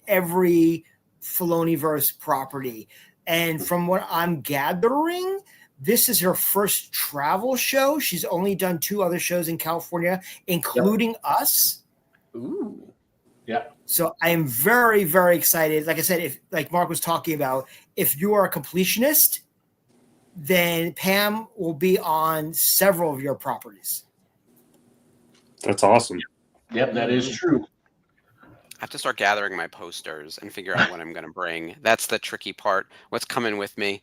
every Filoniverse property. And from what I'm gathering, this is her first travel show. She's only done 2 other shows in California, including us. Ooh. Yeah. So I am very, very excited. Like I said, if like Mark was talking about, if you are a completionist, then Pam will be on several of your properties. That's awesome. Yep, that is true. I have to start gathering my posters and figure out what I'm going to bring. That's the tricky part. What's coming with me?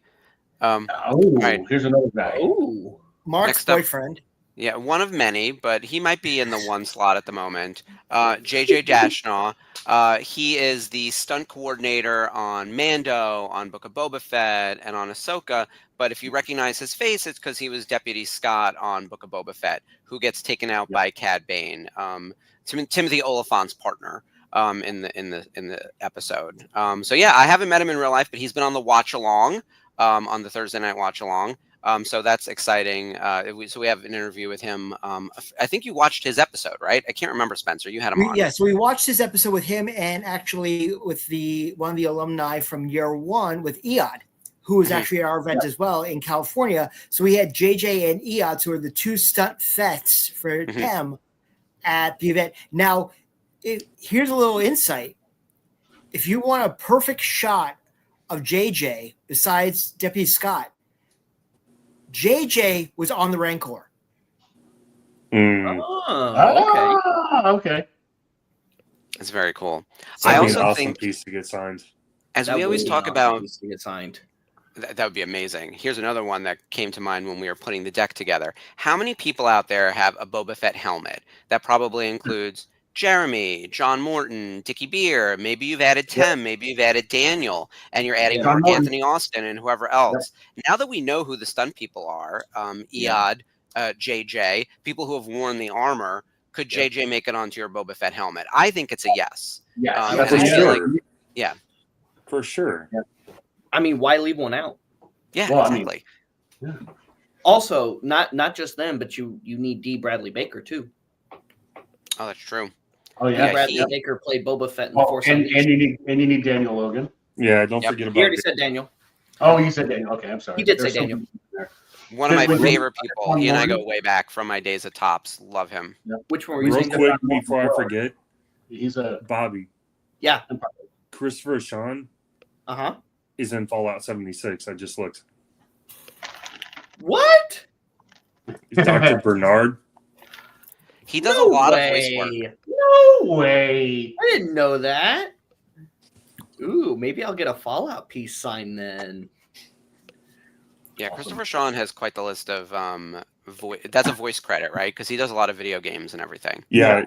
Right. Here's another guy. Ooh. Mark's boyfriend. Yeah, one of many, but he might be in the 1 slot at the moment. JJ Dashnaw. He is the stunt coordinator on Mando, on Book of Boba Fett, and on Ahsoka. But if you recognize his face, it's because he was Deputy Scott on Book of Boba Fett, who gets taken out by Cad Bane, Timothy Oliphant's partner. In the episode. So yeah, I haven't met him in real life, but he's been on the watch along, on the Thursday night watch along. So that's exciting. So we have an interview with him. I think you watched his episode, right? I can't remember, Spencer. You had him on. Yeah, so we watched his episode with him and actually with one of the alumni from year 1 with Eod, who was actually at our event as well in California. So we had JJ and Eod, who are the 2 stunt vets for him at the event. Now, here's a little insight. If you want a perfect shot of JJ besides Deputy Scott, JJ was on the Rancor. Okay. It's very cool. So I also awesome think piece to get signed. As we always talk about, to get signed. That would be amazing. Here's another one that came to mind when we were putting the deck together. How many people out there have a Boba Fett helmet? That probably includes Jeremy, John Morton, Dickie Beer. Maybe you've added Tim. Maybe you've added Daniel, and you're adding Mark Anthony Austin and whoever else. Now that we know who the stunt people are, Eod, JJ, people who have worn the armor, could JJ make it onto your Boba Fett helmet? I think it's a yes. Yeah, for sure. I mean, why leave one out? Yeah, well, exactly. I mean, Also, not just them, but you need D. Bradley Baker too. Oh, that's true. Oh yeah, D. Bradley Baker played Boba Fett in the Force and Unleashed. you need Daniel Logan. Yeah, don't forget about. He already said Daniel. Oh, you said Daniel. Okay, I'm sorry. He did say Daniel. One of my favorite people. He and I go way back from my days at Tops. Love him. Yeah. Which one were you Real saying? quick before I forget, He's a Bobby. Yeah. Christopher Sean is in Fallout 76. I just looked. What? Dr. Bernard. He does a lot of voice work. No way. I didn't know that. Ooh, maybe I'll get a Fallout piece signed then. Yeah, Christopher Sean has quite the list of that's a voice credit, right? Because he does a lot of video games and everything. Yeah,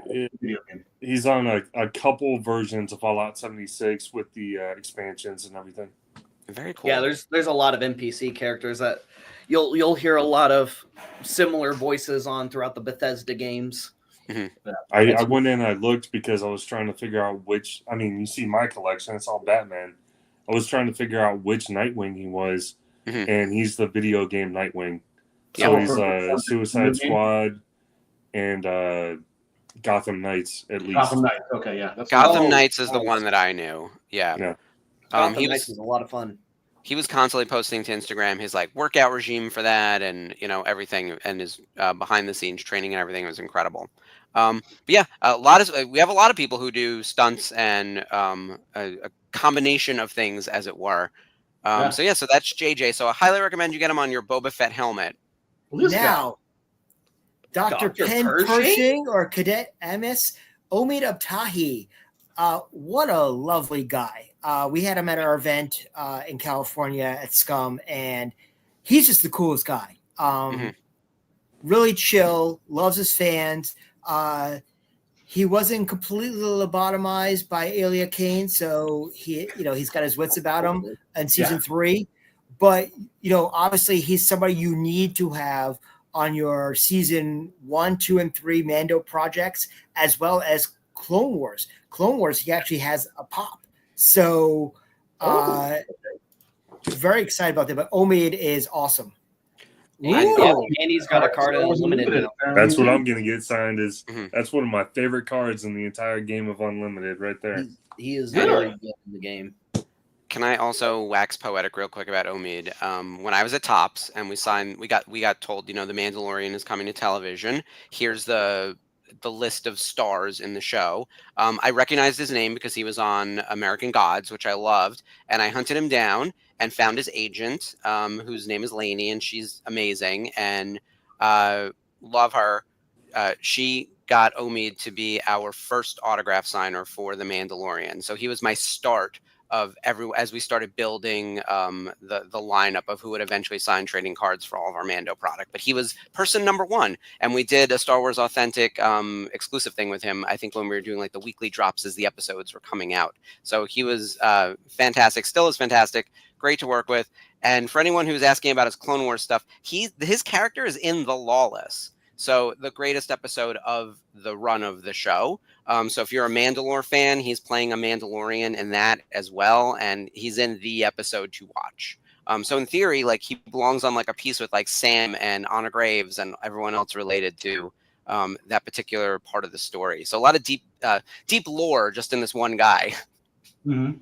he's on a couple versions of Fallout 76 with the expansions and everything. Very cool. Yeah, there's a lot of NPC characters that you'll hear a lot of similar voices on throughout the Bethesda games. Mm-hmm. I went in and I looked because I was trying to figure out which. I mean, you see my collection; it's all Batman. I was trying to figure out which Nightwing he was, and he's the video game Nightwing. So he's Suicide Squad and Gotham Knights at least. Gotham Knights. Okay, yeah. Gotham Knights is the one that I knew. Yeah. Gotham Knights is a lot of fun. He was constantly posting to Instagram his like workout regime for that, and everything, and his behind the scenes training and everything was incredible. But yeah, we have a lot of people who do stunts and a combination of things, as it were. So that's JJ. So I highly recommend you get him on your Boba Fett helmet. Now, Dr. Pen Pershing or Cadet Amos, Omid Abtahi. What a lovely guy. We had him at our event in California at Scum, and he's just the coolest guy. Really chill, loves his fans. He wasn't completely lobotomized by Elia Kane, so he's got his wits about him in season 3. But obviously he's somebody you need to have on your season 1, 2, and 3 Mando projects, as well as Clone Wars. Clone Wars, he actually has a pop. So very excited about that. But Omid is awesome. And he's got a card in Unlimited. That's what I'm going to get signed. That's one of my favorite cards in the entire game of Unlimited right there. He is very good in the game. Can I also wax poetic real quick about Omid? When I was at Tops and we got told, The Mandalorian is coming to television. Here's the list of stars in the show. I recognized his name because he was on American Gods, which I loved, and I hunted him down and found his agent, whose name is Lainey, and she's amazing and love her. She got Omid to be our first autograph signer for The Mandalorian, so he was my start of as we started building the lineup of who would eventually sign trading cards for all of our Mando product. But he was person number 1, and we did a Star Wars Authentic exclusive thing with him, I think when we were doing like the weekly drops as the episodes were coming out. So he was fantastic, still is fantastic, great to work with. And for anyone who's asking about his Clone Wars stuff, his character is in The Lawless. So the greatest episode of the run of the show. So if you're a Mandalore fan, he's playing a Mandalorian in that as well, and he's in the episode to watch. So in theory, like he belongs on like a piece with like Sam and Anna Graves and everyone else related to that particular part of the story. So a lot of deep lore just in this one guy. Mm-hmm.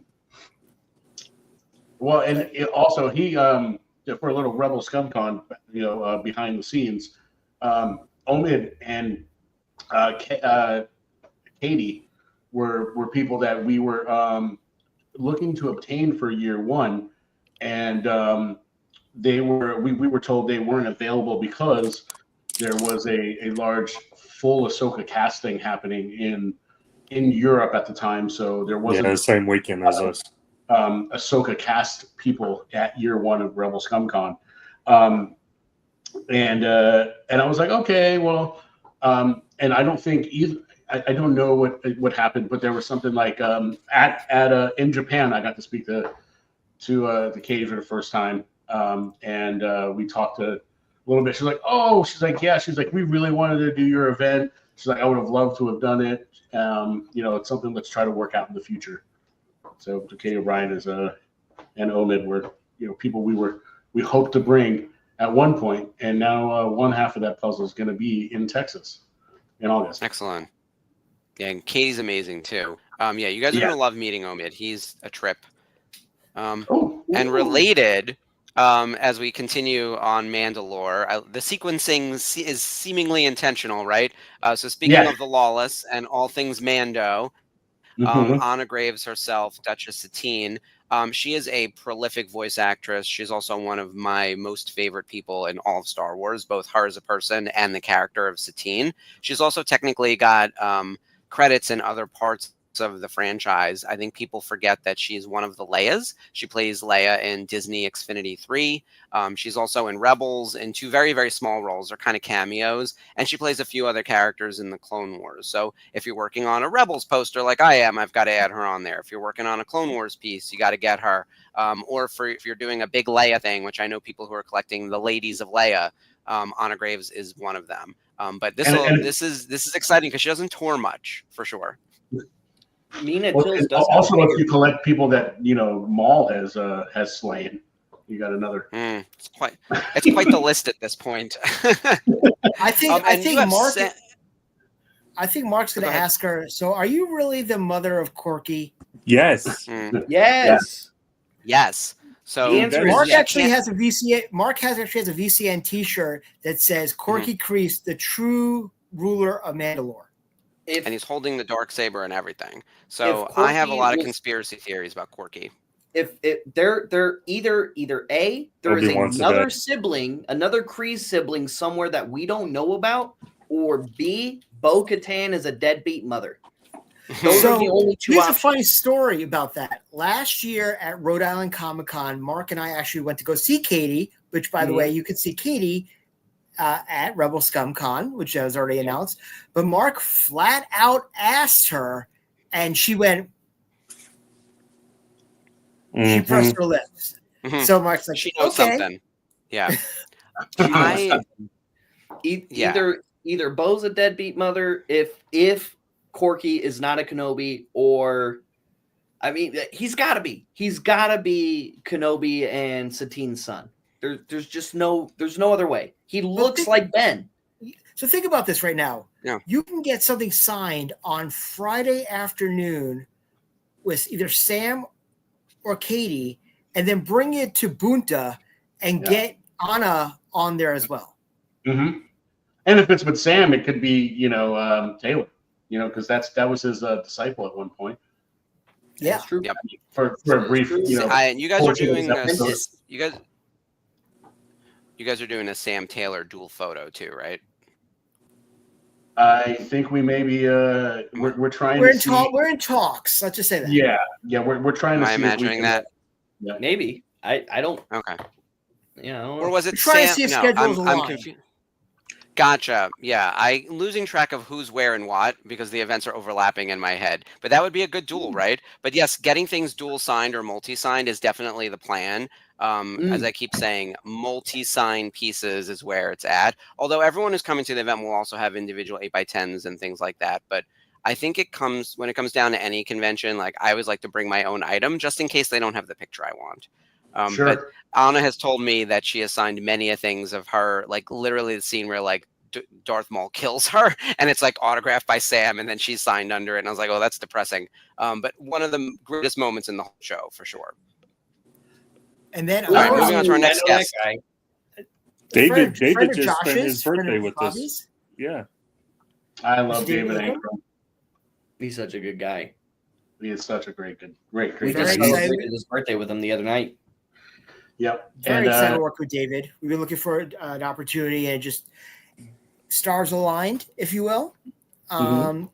Well, and also he for a little Rebel Scum Con, behind the scenes, Omid and Katie were people that we were looking to obtain for year 1, and we were told they weren't available because there was a large full Ahsoka casting happening in Europe at the time, so there wasn't the same weekend as us. Ahsoka cast people at year 1 of Rebel Scum Con. And I was like, okay, well, and I don't think either. I don't know what happened, but there was something like in Japan, I got to speak to Katie for the first time, and we talked a little bit. She's like, yeah. She's like, we really wanted to do your event. She's like, I would have loved to have done it. It's something let's try to work out in the future. So Katie O'Brien and Omid were people we hoped to bring at one point, and now one half of that puzzle is going to be in Texas in August. Excellent. Yeah, and Katie's amazing too. Yeah, you guys are gonna love meeting Omid. He's a trip. And related, as we continue on Mandalore, the sequencing is seemingly intentional, right? So speaking of the Lawless and all things Mando, Anna Graves herself, Duchess Satine, she is a prolific voice actress. She's also one of my most favorite people in all of Star Wars, both her as a person and the character of Satine. She's also technically got credits in other parts of the franchise. I think people forget that she's one of the Leias. She plays Leia in Disney Xfinity 3. She's also in Rebels in 2 very, very small roles. They're kind of cameos. And she plays a few other characters in the Clone Wars. So if you're working on a Rebels poster like I am, I've got to add her on there. If you're working on a Clone Wars piece, you got to get her. Or if you're doing a big Leia thing, which I know people who are collecting the Ladies of Leia, Anna Graves is one of them. But this is exciting because she doesn't tour much, for sure. Also, if you collect people that Maul has slain, you got another. It's quite the list at this point. I think Mark's going to ask her. So, are you really the mother of Corky? Yes. Yes. So Mark actually has a VCN. Mark has a VCN T-shirt that says "Corky Kreese, the true ruler of Mandalore." And he's holding the Darksaber and everything. So I have a lot of conspiracy theories about Corky. If they're either A, there is another sibling, another Kreese sibling somewhere that we don't know about, or B, Bo-Katan is a deadbeat mother. Those are the only two here's options. a funny story about that. Last year at Rhode Island Comic-Con, Mark and I actually went to go see Katie, which, by the way, you could see Katie at Rebel Scum Con, which was already announced. But Mark flat out asked her, and she went, she pressed her lips. So Mark's like, she knows something. Yeah. Either Bo's a deadbeat mother if Corky is not a Kenobi, or he's got to be Kenobi and Satine's son. There's no other way. He looks like Ben. So think about this right now. Yeah. You can get something signed on Friday afternoon with either Sam or Katie, and then bring it to Bunta and get Anna on there as well. Mm-hmm. And if it's with Sam, it could be Taylor. Because that was his disciple at one point. Yeah, that's true. Yep. For a brief, you guys are doing you guys are doing a Sam Taylor dual photo too, right? I think we may be we're trying. We're in talks. Let's just say that. Yeah, we're trying to. Am I imagining that? Yeah. Maybe I don't. Okay. Or was it trying Sam? to see if No, schedules I'm align. confused. Gotcha. Yeah, I losing track of who's where and what because the events are overlapping in my head. But that would be a good duel, right? But yes, getting things dual signed or multi-signed is definitely the plan. As I keep saying, multi-signed pieces is where it's at. Although everyone who's coming to the event will also have individual 8x10s and things like that. But I think when it comes down to any convention, like I always like to bring my own item just in case they don't have the picture I want. Sure. But Anna has told me that she has signed many a things of her, like literally the scene where like Darth Maul kills her and it's like autographed by Sam and then she's signed under it. And I was like, oh, that's depressing. But one of the greatest moments in the whole show for sure. And then all right, moving on to our next guest. David just spent his birthday with us. Yeah. I love David Ankrum. He's such a good guy. He is such a great We just celebrated his birthday with him the other night. Yep. Very excited to work with David. We've been looking for an opportunity and just stars aligned, if you will.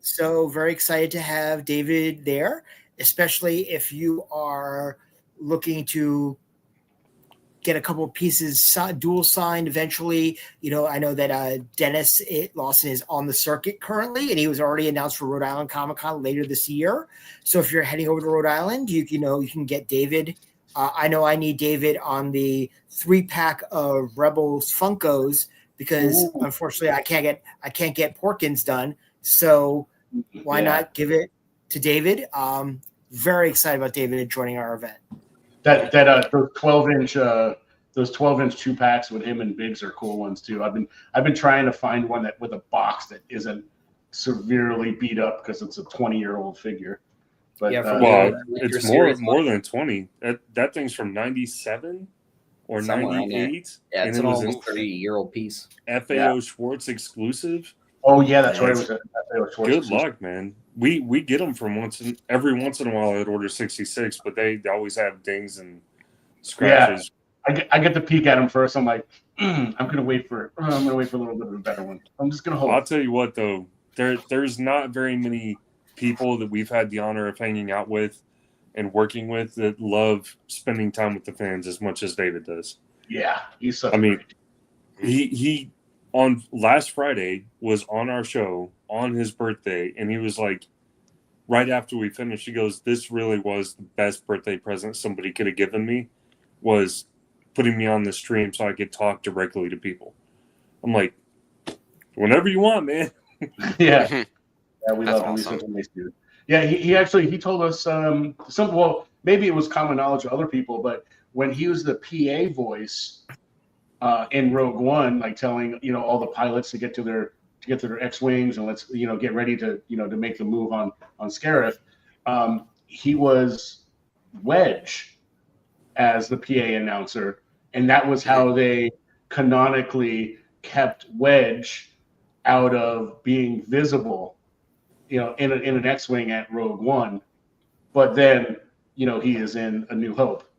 So very excited to have David there, especially if you are looking to get a couple of pieces dual signed eventually. I know that Dennis Lawson is on the circuit currently, and he was already announced for Rhode Island Comic-Con later this year. So if you're heading over to Rhode Island, you can get David. I know I need David on the 3-pack of Rebels Funkos because unfortunately I can't get Porkins done. So why not give it to David? Very excited about David joining our event. That 12-inch those 12-inch 2-packs with him and Biggs are cool ones too. I've been trying to find one that with a box that isn't severely beat up because it's a 20-year-old figure. But it's more than 20. That thing's from 97 or 98. Yeah, it's an almost 30-year-old piece. FAO Schwartz exclusive. Oh yeah, that's right. It was a FAO Schwartz. Good luck, man. We get them from every once in a while at Order 66, but they always have dings and scratches. Yeah, I get to peek at them first. I'm like, I'm gonna wait for a little bit of a better one. I'm just gonna hold. I'll tell you what though, there's not very many people that we've had the honor of hanging out with and working with that love spending time with the fans as much as David does. Yeah, he's so. He on last Friday was on our show on his birthday, and he was like, right after we finished, he goes, "This really was the best birthday present somebody could have given me, was putting me on the stream so I could talk directly to people." I'm like, whenever you want, man. Yeah. Yeah, we That's love him. awesome. He's such a nice dude. Yeah, he told us maybe it was common knowledge to other people, but when he was the PA voice in Rogue One, like telling all the pilots to get to their X-wings and let's get ready to to make the move on Scarif, he was Wedge as the PA announcer, and that was how they canonically kept Wedge out of being visible. In an X-wing at Rogue One, but then he is in A New Hope,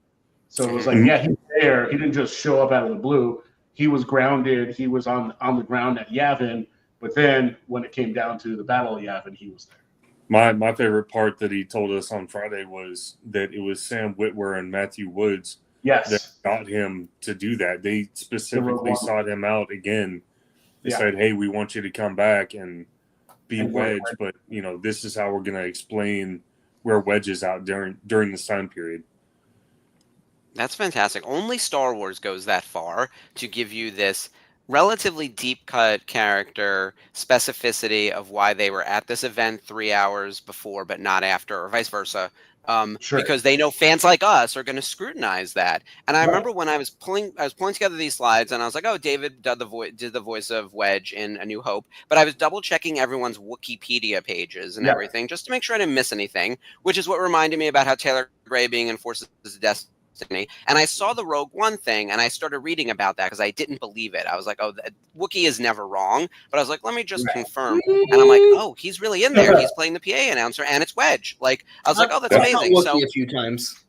so it was like he's there. He didn't just show up out of the blue. He was grounded. He was on the ground at Yavin, but then when it came down to the Battle of Yavin, he was there. My favorite part that he told us on Friday was that it was Sam Witwer and Matthew Woods that got him to do that. They specifically sought him out again. They said, "Hey, we want you to come back and be Wedge, but this is how we're going to explain where Wedge is out during this time period." That's fantastic. Only Star Wars goes that far to give you this relatively deep cut character specificity of why they were at this event 3 hours before but not after, or vice versa. Because they know fans like us are going to scrutinize that. And I remember when I was pulling together these slides, and I was like, "Oh, David did the voice of Wedge in A New Hope," but I was double checking everyone's Wikipedia pages and everything just to make sure I didn't miss anything, which is what reminded me about how Taylor Gray being in Forces of Destiny. And I saw the Rogue One thing, and I started reading about that because I didn't believe it. I was like, "Oh, Wookiee is never wrong," but I was like, "Let me just confirm." And I'm like, "Oh, he's really in there. He's playing the PA announcer, and it's Wedge." Like, I was like, "Oh, that's amazing." So a few times.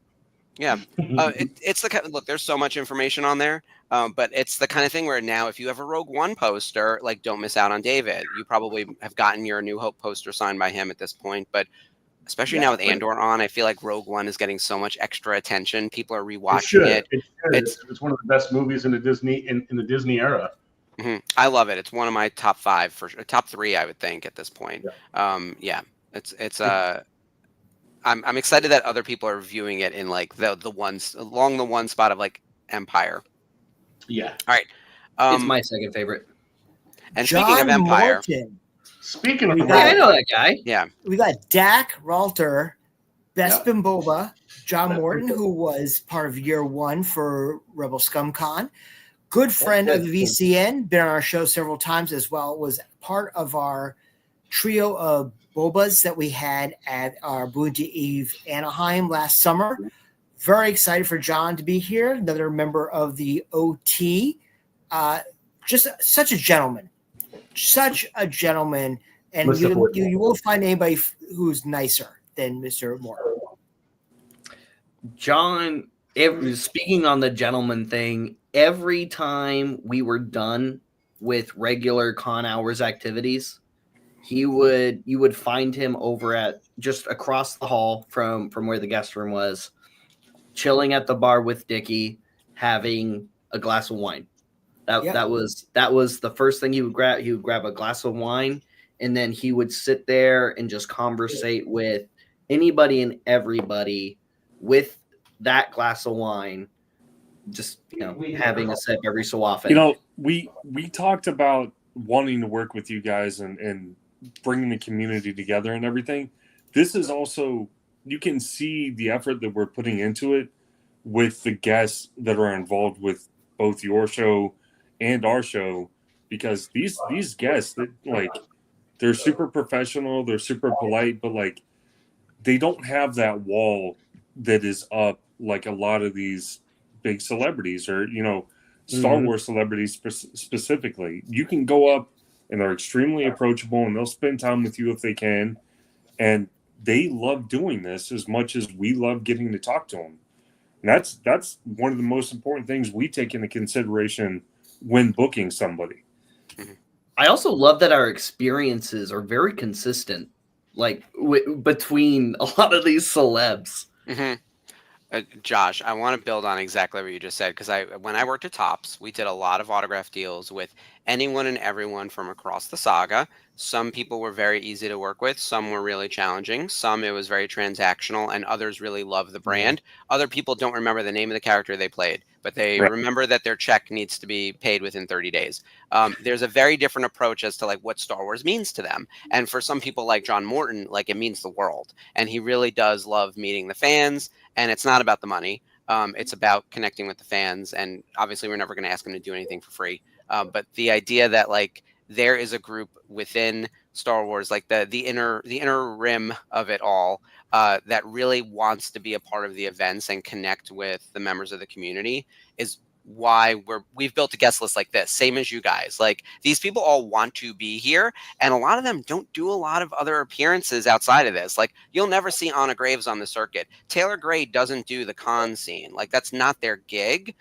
Yeah, it's the kind of, look. There's so much information on there, but it's the kind of thing where now, if you have a Rogue One poster, like, don't miss out on David. You probably have gotten your New Hope poster signed by him at this point, but especially now with Andor on, I feel like Rogue One is getting so much extra attention. People are rewatching it. It's one of the best movies in the Disney era. Mm-hmm. I love it. It's one of my top 5 top 3, I would think, at this point. It's I'm excited that other people are viewing it in like the ones along the one spot of like Empire. Yeah. All right. It's my second favorite. And speaking of Empire. Morton. Speaking of, I know that guy. Yeah, we got Dak Ralter, Bespin Boba, John Morton, who was part of year 1 for Rebel Scum Con, good friend of the VCN, been on our show several times as well, was part of our trio of Bobas that we had at our Boonty Eve Anaheim last summer. Very excited for John to be here, another member of the OT. Just such a gentleman. And you won't find anybody who's nicer than Mr. Moore. John, speaking on the gentleman thing, every time we were done with regular con hours activities, you would find him over at just across the hall from where the guest room was, chilling at the bar with Dickie, having a glass of wine. That was the first thing he would grab. He would grab a glass of wine, and then he would sit there and just conversate with anybody and everybody with that glass of wine, just having a sip every so often. We talked about wanting to work with you guys and bringing the community together and everything. This is also, you can see the effort that we're putting into it with the guests that are involved with both your show and our show, because these guests, like, they're super professional, they're super polite, but like they don't have that wall that is up like a lot of these big celebrities, or Star Wars celebrities specifically. You can go up and they're extremely approachable, and they'll spend time with you if they can, and they love doing this as much as we love getting to talk to them. And that's one of the most important things we take into consideration when booking somebody. I also love that our experiences are very consistent, like between a lot of these celebs. Josh, I want to build on exactly what you just said, because when I worked at Topps, we did a lot of autograph deals with anyone and everyone from across the saga. Some people were very easy to work with. Some were really challenging. Some it was very transactional, and others really loved the brand. Other people don't remember the name of the character they played, but they remember that their check needs to be paid within 30 days. There's a very different approach as to like what Star Wars means to them. And for some people like John Morton, like it means the world. And he really does love meeting the fans. And it's not about the money. It's about connecting with the fans. And obviously we're never going to ask him to do anything for free. But the idea that like there is a group within Star Wars, like the inner rim of it all, that really wants to be a part of the events and connect with the members of the community, is why we've built a guest list like this, same as you guys. Like these people all want to be here, and a lot of them don't do a lot of other appearances outside of this. Like you'll never see Anna Graves on the circuit. Taylor Gray doesn't do the con scene. Like that's not their gig.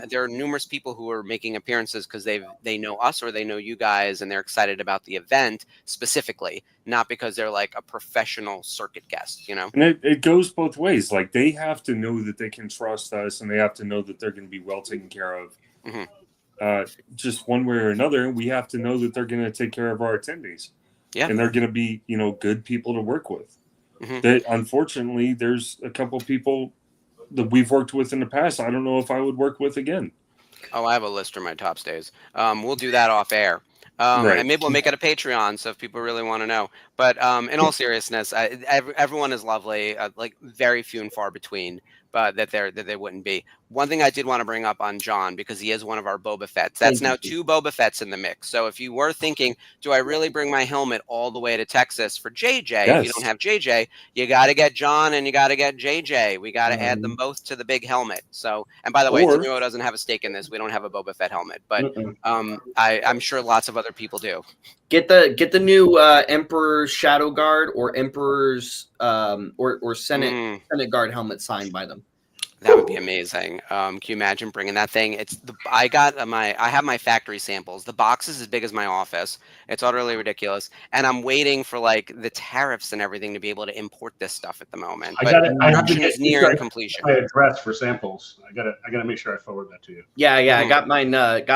There are numerous people who are making appearances because they know us or they know you guys, and they're excited about the event specifically, not because they're like a professional circuit guest, And it goes both ways. Like they have to know that they can trust us, and they have to know that they're going to be well taken care of. Just one way or another, we have to know that they're going to take care of our attendees. Yeah. And they're going to be, good people to work with. That unfortunately, there's a couple people that we've worked with in the past I don't know if I would work with again. Oh, I have a list of my top stays. We'll do that off air. And maybe we'll make it a Patreon, so if people really want to know. But in all seriousness, everyone is lovely, like very few and far between, but that they wouldn't be. One thing I did want to bring up on John, because he is one of our Boba Fetts. That's now 2 Boba Fetts in the mix. So if you were thinking, do I really bring my helmet all the way to Texas for JJ? Yes. If you don't have JJ, you got to get John and you got to get JJ. We got to add them both to the big helmet. So, and by the way, Denuo doesn't have a stake in this. We don't have a Boba Fett helmet, but I'm sure lots of other people do. Get the new Emperor's Shadow Guard or Emperor's or Senate Guard helmet signed by them. That would be amazing. Can you imagine bringing that thing? I have my factory samples. The box is as big as my office. It's utterly ridiculous, and I'm waiting for like the tariffs and everything to be able to import this stuff at the moment. I have to get near completion. My address for samples. I gotta make sure I forward that to you. Yeah. I got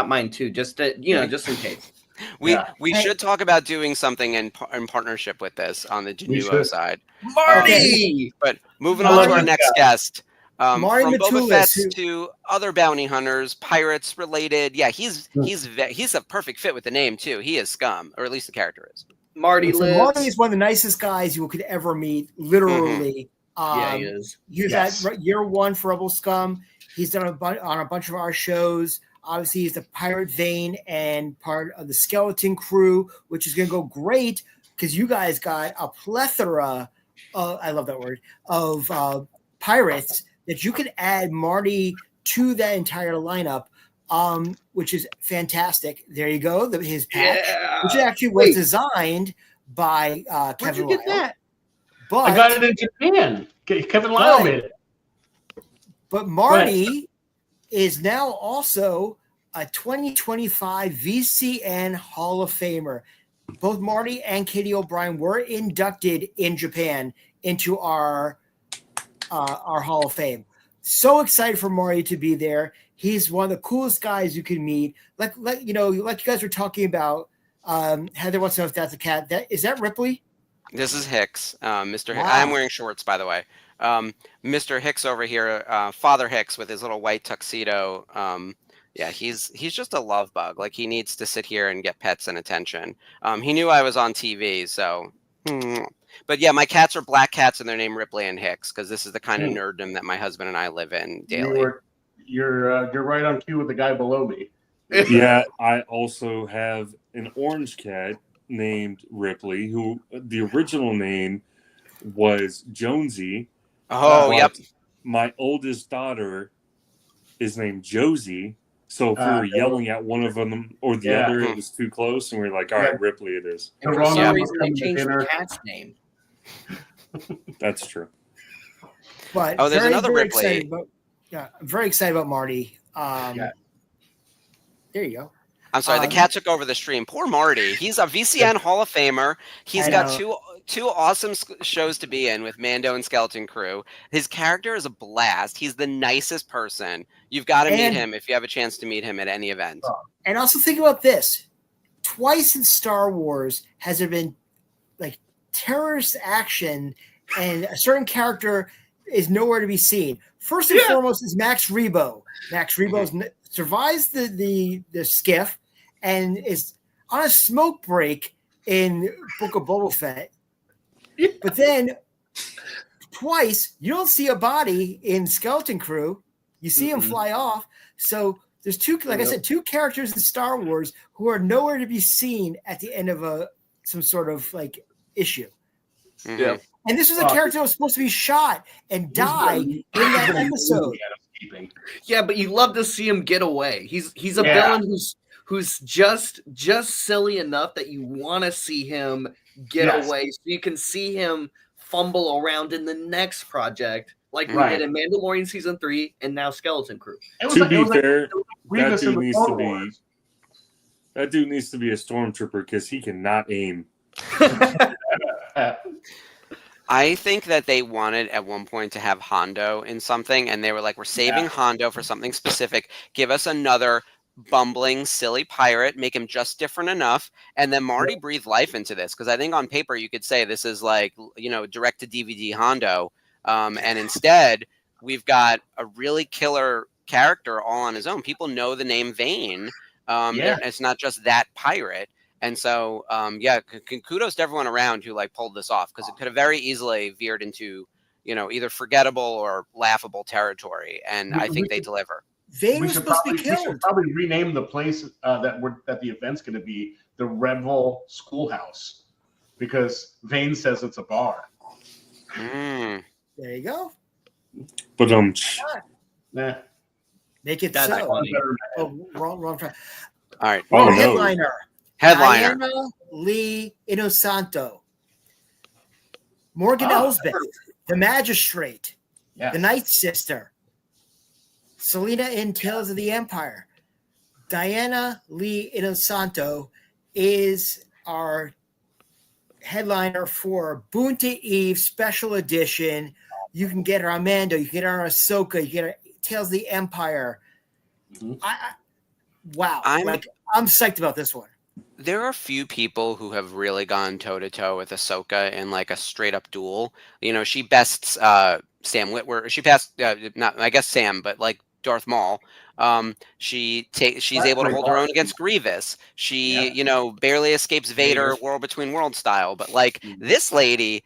mine too. Just just in case. We should talk about doing something in partnership with this on the Denuo side. Marty! But moving on to our next guest. From Boba Fett to other bounty hunters, pirates related. Yeah, he's a perfect fit with the name too. He is Scum, or at least the character is. Marty is one of the nicest guys you could ever meet. Literally, he is. He was at year 1 for Rebel Scum. He's done on a bunch of our shows. Obviously, he's the pirate vein and part of the skeleton crew, which is going to go great because you guys got a plethora. I love that word of pirates. That you could add Marty to that entire lineup, which is fantastic. There you go, his patch, which actually was designed by Kevin Lyle. That? But I got it in Japan. Kevin Lyle made it. But Marty is now also a 2025 VCN Hall of Famer. Both Marty and Katie O'Brien were inducted in Japan into our Hall of Fame. So excited for Marty to be there. He's one of the coolest guys you can meet. Like you guys were talking about. Heather wants to know if that's a cat. Is that Ripley? This is Hicks, Mr. Hicks. I'm wearing shorts, by the way. Mr. Hicks over here, Father Hicks with his little white tuxedo. He's just a love bug. Like he needs to sit here and get pets and attention. He knew I was on TV, so. But yeah, my cats are black cats, and they're named Ripley and Hicks because this is the kind of nerddom that my husband and I live in daily. you're right on cue with the guy below me. Yeah, I also have an orange cat named Ripley, who the original name was Jonesy. Oh, yep. My oldest daughter is named Josie. So if we were yelling at one of them or the other, it was too close, and we were like, all right, Ripley it is. And for some reason, they changed the cat's name. That's true. But there's another Ripley. I'm very excited about Marty. There you go. I'm sorry, the cat took over the stream. Poor Marty. He's a VCN Hall of Famer. He's got two awesome shows to be in with Mando and Skeleton Crew. His character is a blast. He's the nicest person. You've got to meet him if you have a chance to meet him at any event. And also think about this. Twice in Star Wars has there been like terrorist action and a certain character is nowhere to be seen. First and foremost is Max Rebo. Max Rebo survives the skiff and is on a smoke break in Book of Boba Fett. But then twice you don't see a body in Skeleton Crew. You see him fly off. So there's two characters in Star Wars who are nowhere to be seen at the end of some sort of like issue. Yeah. And this was a character that was supposed to be shot and die in that episode. Yeah, but you love to see him get away. He's a villain who's just silly enough that you want to see him get away, so you can see him fumble around in the next project, like we did in Mandalorian season 3 and now Skeleton Crew. To be fair, that dude needs to be a stormtrooper because he cannot aim. I think that they wanted at one point to have Hondo in something, and they were like, we're saving Hondo for something specific. Give us another bumbling, silly pirate, make him just different enough. And then Marty breathed life into this, because I think on paper you could say this is like, direct to DVD Hondo. And instead, we've got a really killer character all on his own. People know the name Vane. It's not just that pirate. And so, kudos to everyone around who pulled this off, because it could have very easily veered into, either forgettable or laughable territory. And I think they deliver. Vane was supposed to be killed. We should probably rename the place that the event's going to be the Rebel Schoolhouse, because Vane says it's a bar. There you go. But make it that's so. Funny. Oh, wrong track. All right. Headliner. Diana Lee Inosanto. Morgan Elsbeth, the Magistrate, the Night Sister. Selena in Tales of the Empire. Diana Lee Inosanto is our headliner for Boonta Eve Special Edition. You can get her on Mando. You can get her on Ahsoka. You get her Tales of the Empire. Wow. I'm psyched about this one. There are a few people who have really gone toe-to-toe with Ahsoka in a straight-up duel. She bests Sam Witwer. She passed, not I guess Sam, but Darth Maul. She's able to hold her own against Grievous. She, barely escapes Vader, World Between Worlds style. But this lady,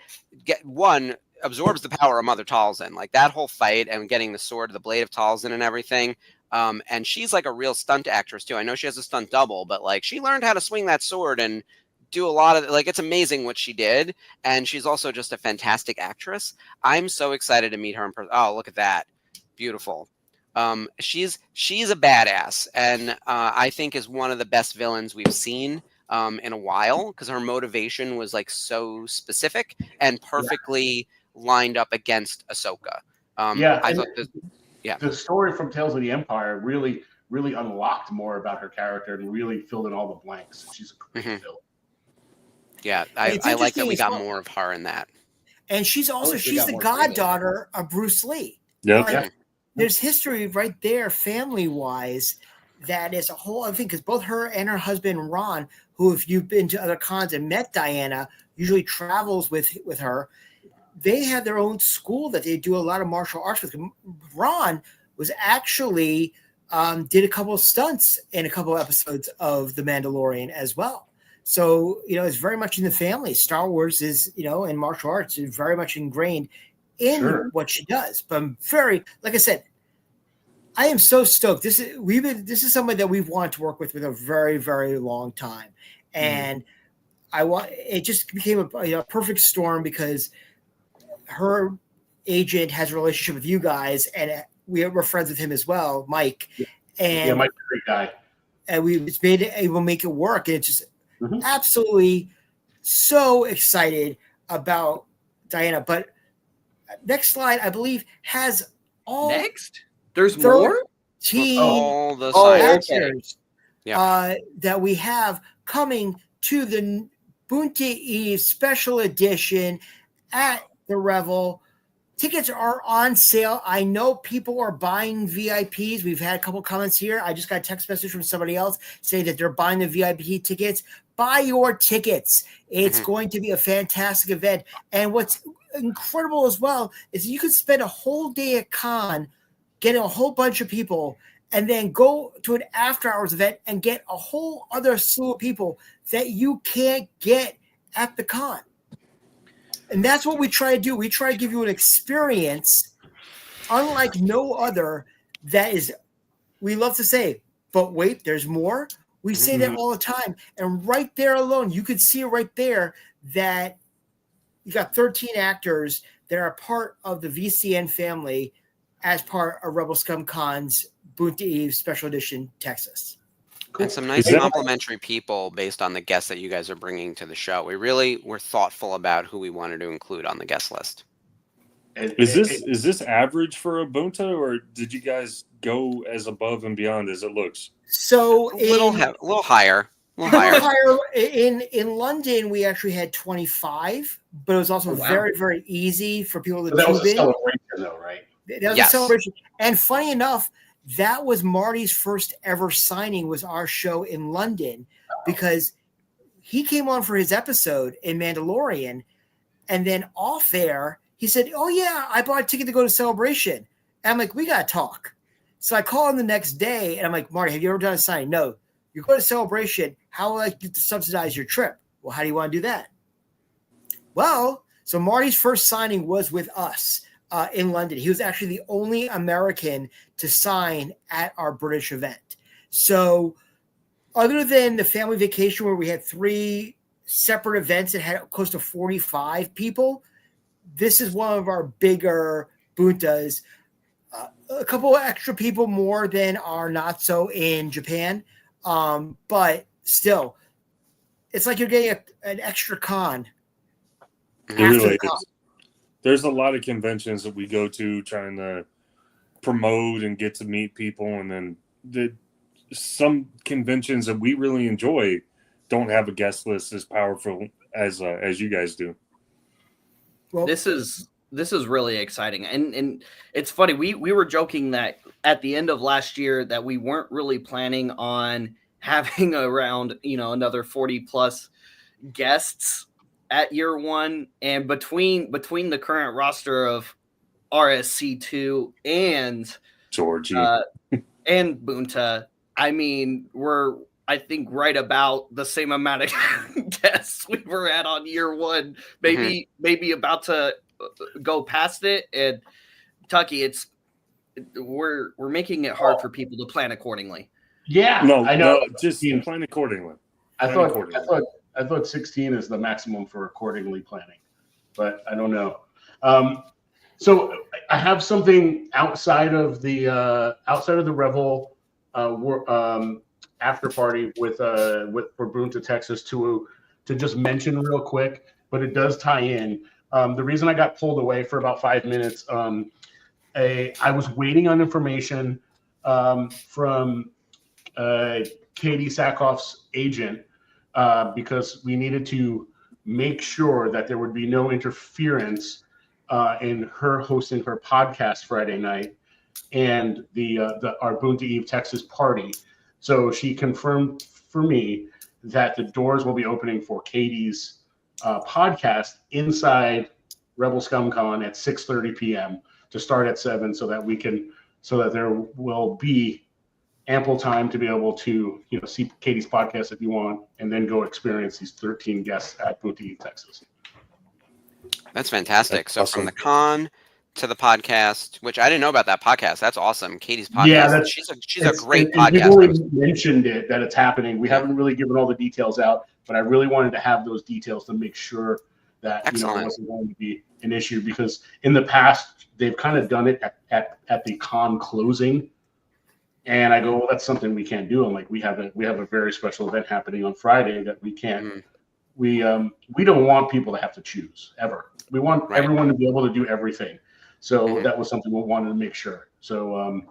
absorbs the power of Mother Talzin. That whole fight and getting the sword, the blade of Talzin and everything. And she's a real stunt actress too. I know she has a stunt double, but she learned how to swing that sword and do a lot of it's amazing what she did. And she's also just a fantastic actress. I'm so excited to meet her in person. Oh, look at that. Beautiful. She's a badass, and I think is one of the best villains we've seen in a while, because her motivation was so specific and perfectly lined up against Ahsoka. I thought the story from Tales of the Empire really unlocked more about her character and really filled in all the blanks. She's a great villain. Yeah, I like that we got more of her in that. And she's the goddaughter of Bruce Lee. Yep. There's history right there, family-wise, that is a whole other thing, because both her and her husband, Ron, who, if you've been to other cons and met Diana, usually travels with her, they have their own school that they do a lot of martial arts with. Ron was actually did a couple of stunts in a couple of episodes of The Mandalorian as well. So, it's very much in the family. Star Wars is, and martial arts is very much ingrained in what she does. But I'm very, like I said, I am so stoked. This is somebody that we've wanted to work with a very, very long time, and it just became a perfect storm because her agent has a relationship with you guys, and we're friends with him as well, Mike. And Mike's a great guy. And we've made it able to make it work, and it's just absolutely so excited about Diana. But next slide, I believe, has all There's more? All the actors that we have coming to the Bunta Eve special edition at the Revel. Tickets are on sale. I know people are buying VIPs. We've had a couple comments here. I just got a text message from somebody else saying that they're buying the VIP tickets. Buy your tickets. It's going to be a fantastic event. And what's incredible as well is you could spend a whole day at con getting a whole bunch of people and then go to an after hours event and get a whole other slew of people that you can't get at the con. And that's what we try to do. We try to give you an experience unlike no other that is, we love to say, but wait, there's more. We say that all the time. And right there alone, you could see right there that you got 13 actors that are part of the VCN family as part of Rebel Scum Con's Bunta Eve Special Edition Texas. Cool. And some nice complimentary people based on the guests that you guys are bringing to the show. We really were thoughtful about who we wanted to include on the guest list. Is this average for a Bunta, or did you guys go as above and beyond as it looks? So a little higher. In London, we actually had 25, but it was also very, very easy for people to. That was a celebration, though, right? That was a celebration, and funny enough, that was Marty's first ever signing. Was our show in London because he came on for his episode in Mandalorian, and then off air he said, "Oh yeah, I bought a ticket to go to Celebration." And I'm like, "We gotta talk." So I call him the next day, and I'm like, "Marty, have you ever done a signing?" "No." "You go to Celebration. How will I get to subsidize your trip?" "Well, how do you want to do that?" Well, so Marty's first signing was with us in London. He was actually the only American to sign at our British event. So other than the family vacation where we had 3 separate events that had close to 45 people, this is one of our bigger Buntas. A couple of extra people more than are not so in Japan. But still, it's like you're getting an extra con. It really is. There's a lot of conventions that we go to trying to promote and get to meet people, and then some conventions that we really enjoy don't have a guest list as powerful as you guys do. Well, this is really exciting, and it's funny. We were joking that at the end of last year that we weren't really planning on having around another 40 plus guests at year one, and between the current roster of RSC2 and Georgie and Bunta, I mean, we're I think right about the same amount of guests we were at on year one, maybe about to go past it. And Tucky, we're making it hard for people to plan accordingly. Yeah, I know. Just plan accordingly. I thought 16 is the maximum for accordingly planning, but I don't know. So I have something outside of the Revel after party with for Bunta, Texas to just mention real quick, but it does tie in. The reason I got pulled away for about 5 minutes, I was waiting on information from Katie Sackhoff's agent because we needed to make sure that there would be no interference in her hosting her podcast Friday night and our Bunta Eve Texas party. So she confirmed for me that the doors will be opening for Katie's podcast inside Rebel Scum Con at 6:30 p.m. to start at 7, so that there will be ample time to be able to see Katie's podcast if you want, and then go experience these 13 guests at Bunta Eve, Texas. That's fantastic. So from the con to the podcast, which I didn't know about that podcast. That's awesome. Katie's podcast. Yeah, she's a great podcast. We've only mentioned it that it's happening. We haven't really given all the details out, but I really wanted to have those details to make sure that it wasn't going to be an issue, because in the past they've kind of done it at the con closing, and I go, well, that's something we can't do. I'm like, we have a very special event happening on Friday that we can't. We don't want people to have to choose ever. We want everyone to be able to do everything. So that was something we wanted to make sure. So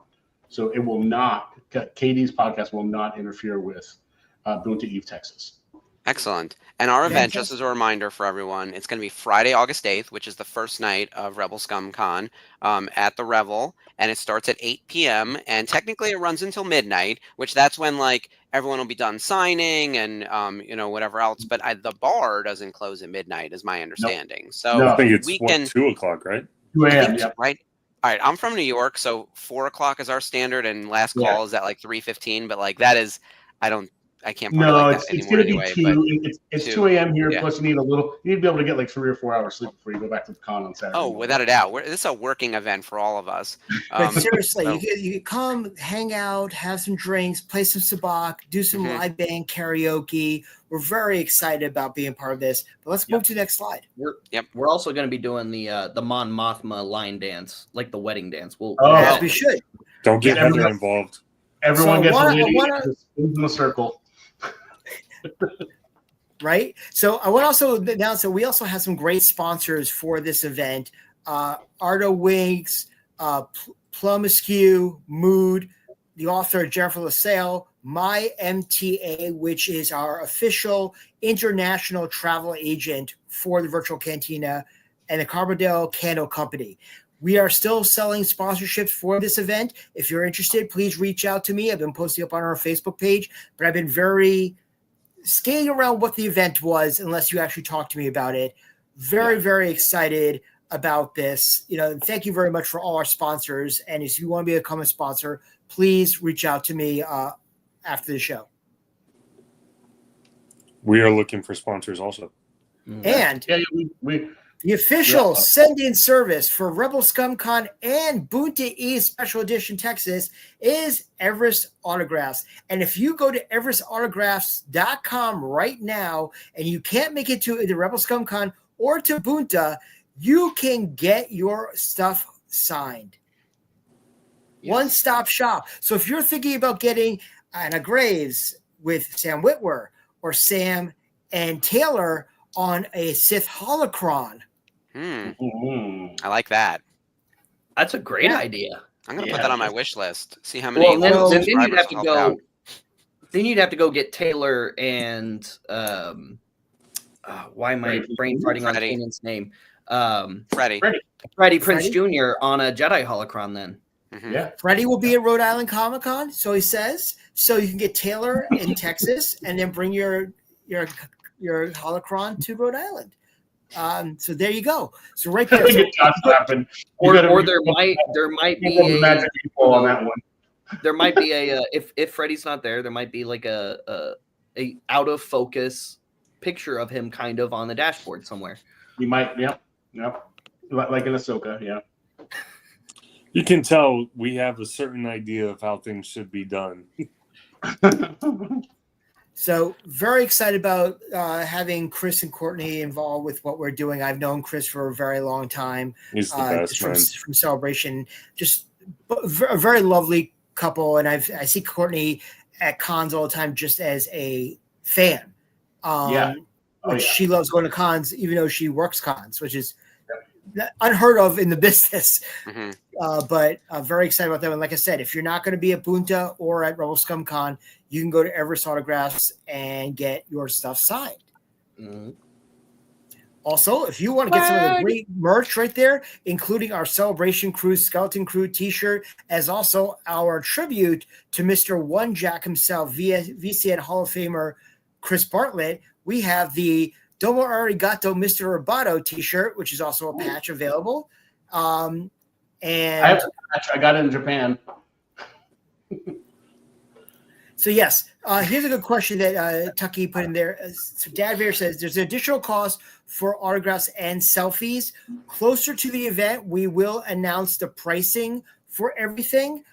so it will not, Katie's podcast will not interfere with Boonta Eve, Texas. Excellent. And our event, just as a reminder for everyone, it's going to be Friday, August 8th, which is the first night of Rebel Scum Con at the Revel. And it starts at 8 p.m. And technically it runs until midnight, which that's when like everyone will be done signing and, whatever else. But the bar doesn't close at midnight is my understanding. Nope. So I think it's 2 o'clock, right? 2 a.m. Yep. Right. All right. I'm from New York. So 4 o'clock is our standard and last call is at like 3:15. But like that is, I can't. It's going to be anyway, 2. It's 2 a.m. here. Plus, you need to be able to get like 3 or 4 hours sleep before you go back to the con on Saturday. Oh, without a doubt. This is a working event for all of us. But seriously, you can come, hang out, have some drinks, play some sabacc, do some live band karaoke. We're very excited about being part of this. But let's move to the next slide. We're also going to be doing the Mon Mothma line dance, like the wedding dance. As we should. Don't get Heather involved. Everyone gets in the circle. Right. So I want to also announce that we also have some great sponsors for this event. Ardo Wings, Plum Askew, Mood, the author Jennifer LaSalle, My MTA, which is our official international travel agent for the Virtual Cantina, and the Carbondale Candle Company. We are still selling sponsorships for this event. If you're interested, please reach out to me. I've been posting up on our Facebook page, but I've been very skating around what the event was unless you actually talk to me about it. Very excited about this. Thank you very much for all our sponsors. And if you want to become a sponsor, please reach out to me after the show. We are looking for sponsors also. And the official send-in service for Rebel Scum Con and Boonta Eve Special Edition Texas is Everest Autographs. And if you go to everestautographs.com right now and you can't make it to the Rebel Scum Con or to Boonta, you can get your stuff signed. One-stop shop. So if you're thinking about getting Anna Graves with Sam Witwer or Sam and Taylor on a Sith holocron. I like that. That's a great idea. I'm going to put that on my wish list. See how many. Well, then you'd have to go. Then you'd have to go get Taylor and why am I brain farting on Kanan's name? Freddie Prinze Jr. on a Jedi holocron. Then. Yeah, Freddie will be at Rhode Island Comic Con, so he says. So you can get Taylor in Texas, and then bring your holocron to Rhode Island. So there you go. So right there. Or there might be a magic people on that one. There might be a if Freddie's not there, there might be like a out of focus picture of him kind of on the dashboard somewhere. You might, yep, like in Ahsoka, yeah. You can tell we have a certain idea of how things should be done. So very excited about having Chris and Courtney involved with what we're doing. I've known Chris for a very long time. He's the best, man. From Celebration. Just a very lovely couple. And I see Courtney at cons all the time just as a fan. She loves going to cons, even though she works cons, which is unheard of in the business. But very excited about that. And like I said, if you're not going to be at Boonta or at Rebel Scum Con, you can go to Everest Autographs and get your stuff signed. Also, if you want to get some of the great merch right there, including our Celebration Crew Skeleton Crew t-shirt, as also our tribute to Mr. One Jack himself, VCN Hall of Famer Chris Bartlett, we have the Domo Arigato Mr. Roboto t-shirt, which is also a patch available. And I got it in Japan. So yes, here's a good question that Tucky put in there. So Dad Vader says there's an additional cost for autographs and selfies. Closer to the event, we will announce the pricing for everything.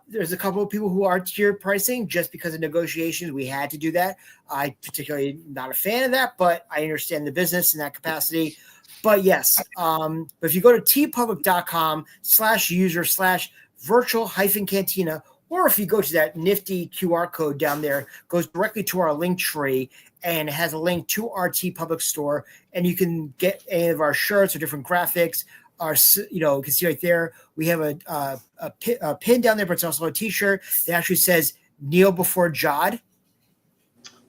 There's a couple of people who are tiered pricing just because of negotiations. We had to do that. I particularly not a fan of that, but I understand the business in that capacity. But yes, but if you go to tpublic.com/user/virtual-cantina, or if you go to that nifty QR code down there, goes directly to our link tree and has a link to our TeePublic store, and you can get any of our shirts or different graphics. You can see right there, we have a pin down there, but it's also a T-shirt that actually says "Kneel before Jod,"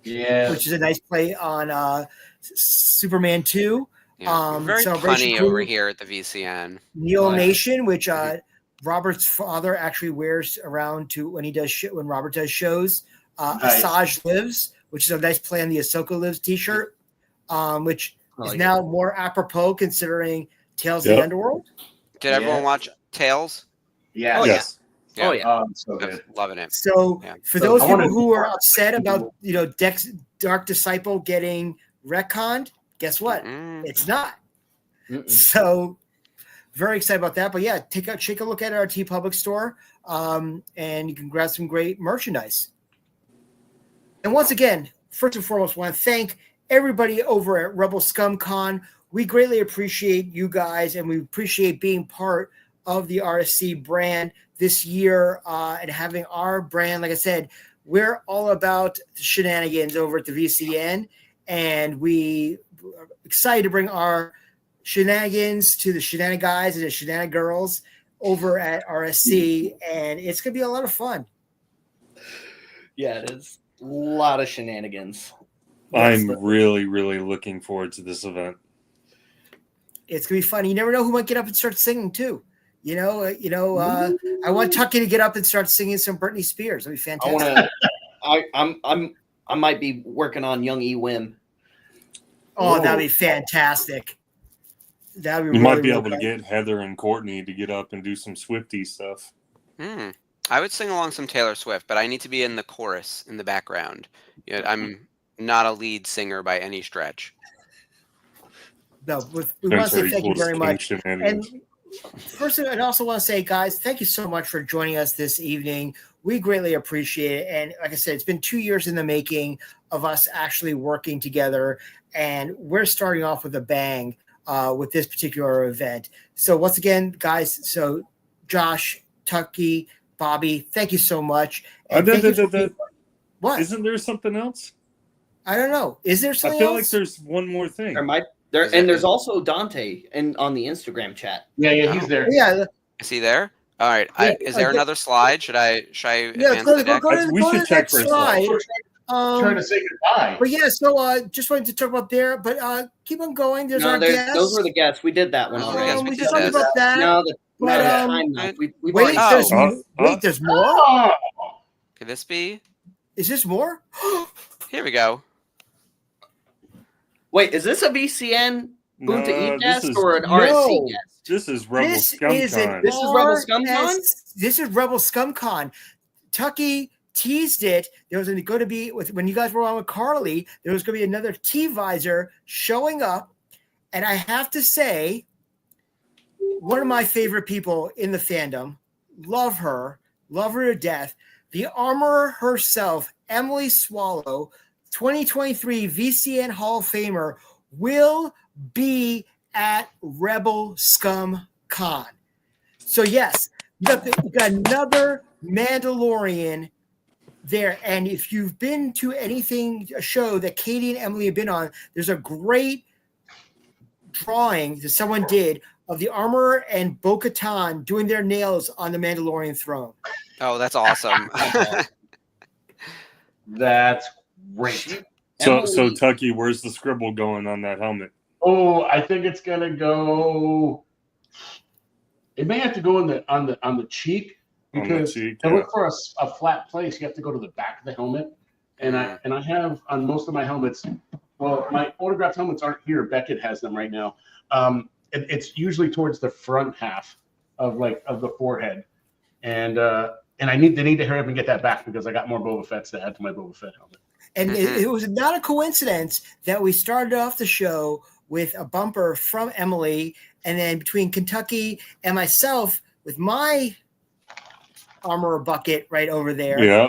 which is a nice play on Superman 2. Yeah, very funny over here at the VCN. Kneel Nation, which Robert's father actually wears around to when Robert does shows. Nice. Asajj Lives, which is a nice play on the Ahsoka Lives T-shirt, which is now more apropos considering Tales of the Underworld. Did everyone watch Tales? Yeah. Oh, Yes. Yeah. Oh yeah. So good. Loving it. So for those people who are upset about Dark Disciple getting retconned, guess what? It's not. So very excited about that. But yeah, take a look at our TeePublic store, and you can grab some great merchandise. And once again, first and foremost, I want to thank everybody over at Rebel Scum Con. We greatly appreciate you guys, and we appreciate being part of the RSC brand this year and having our brand. Like I said, we're all about the shenanigans over at the VCN, and we are excited to bring our shenanigans to the shenanigans guys and the shenanigans girls over at RSC, and it's going to be a lot of fun. Yeah, it is. A lot of shenanigans. I'm really, really looking forward to this event. It's gonna be fun. You never know who might get up and start singing too. I want Tucky to get up and start singing some Britney Spears. That'd be fantastic. I might be working on Young E. Wim. Oh, that'd be fantastic. That'd be. You might be able to get Heather and Courtney to get up and do some Swiftie stuff. I would sing along some Taylor Swift, but I need to be in the chorus in the background. I'm not a lead singer by any stretch. No, we want to say thank you very much. And first, I also want to say, guys, thank you so much for joining us this evening. We greatly appreciate it. And like I said, it's been 2 years in the making of us actually working together, and we're starting off with a bang with this particular event. So once again, guys, so Josh, Tucky, Bobby, thank you so much. What? Isn't there something else? I don't know. Is there something I feel else? like there's one more thing. There's also Dante on the Instagram chat. Yeah, he's there. Yeah. Is he there? All right. Is there another slide? Should I advance go the deck? We should check for a slide. Trying to say goodbye. But yeah, so just wanted to talk about there, but keep on going. There's our guests. Those were the guests. We did that one already. We just talked about that. No, there's more. Could this be? Is this more? Here we go. Wait, is this a VCN Boot to Eat guest or an RSC guest? This is Rebel Scum Con. This is Rebel Scum Con? This is Rebel Scum Con. Tucky teased it. There was going to be, when you guys were on with Carly, there was going to be another T-Visor showing up. And I have to say, one of my favorite people in the fandom, love her to death, the armorer herself, Emily Swallow, 2023 VCN Hall of Famer, will be at Rebel Scum Con. So yes, you got another Mandalorian there. And if you've been to a show that Katie and Emily have been on, there's a great drawing that someone did of the armorer and Bo-Katan doing their nails on the Mandalorian throne. Oh, that's awesome. That's great. So Tucky, where's the scribble going on that helmet? Oh, I think it's gonna go. It may have to go on the cheek, because to look for a flat place, you have to go to the back of the helmet. And I have on most of my helmets. Well, my autographed helmets aren't here. Beckett has them right now. It's usually towards the front half of the forehead, and and they need to hurry up and get that back because I got more Boba Fett's to add to my Boba Fett helmet. And it was not a coincidence that we started off the show with a bumper from Emily, and then between Kentucky and myself with my armor bucket right over there. Yeah.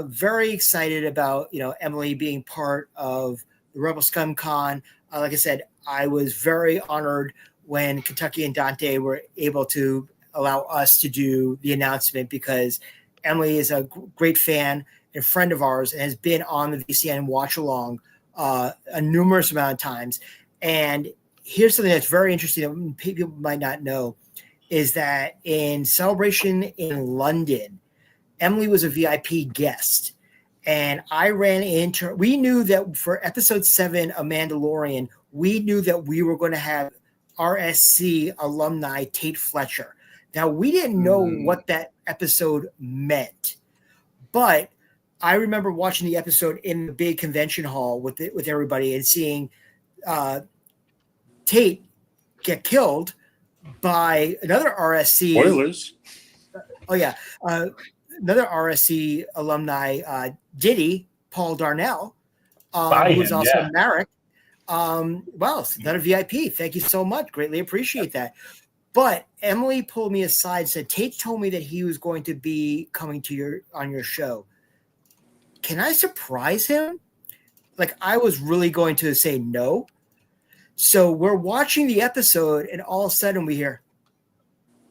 Very excited about, Emily being part of the Rebel Scum Con. Like I said, I was very honored when Kentucky and Dante were able to allow us to do the announcement, because Emily is a great fan and friend of ours and has been on the VCN watch along a numerous amount of times. And here's something that's very interesting that people might not know, is that in Celebration in London, Emily was a VIP guest, and I ran into, we knew that for episode 7 of Mandalorian, we knew that we were going to have RSC alumni Tate Fletcher. Now, we didn't know what that episode meant, but I remember watching the episode in the big convention hall with everybody and seeing Tate get killed by another RSC. Spoilers. Oh, yeah. Another RSC alumni, Diddy, Paul Darnell, who's also Marek. Well, another VIP. Thank you so much. Greatly appreciate that. But Emily pulled me aside and said, Tate told me that he was going to be coming on your show. Can I surprise him? Like, I was really going to say no. So we're watching the episode, and all of a sudden we hear,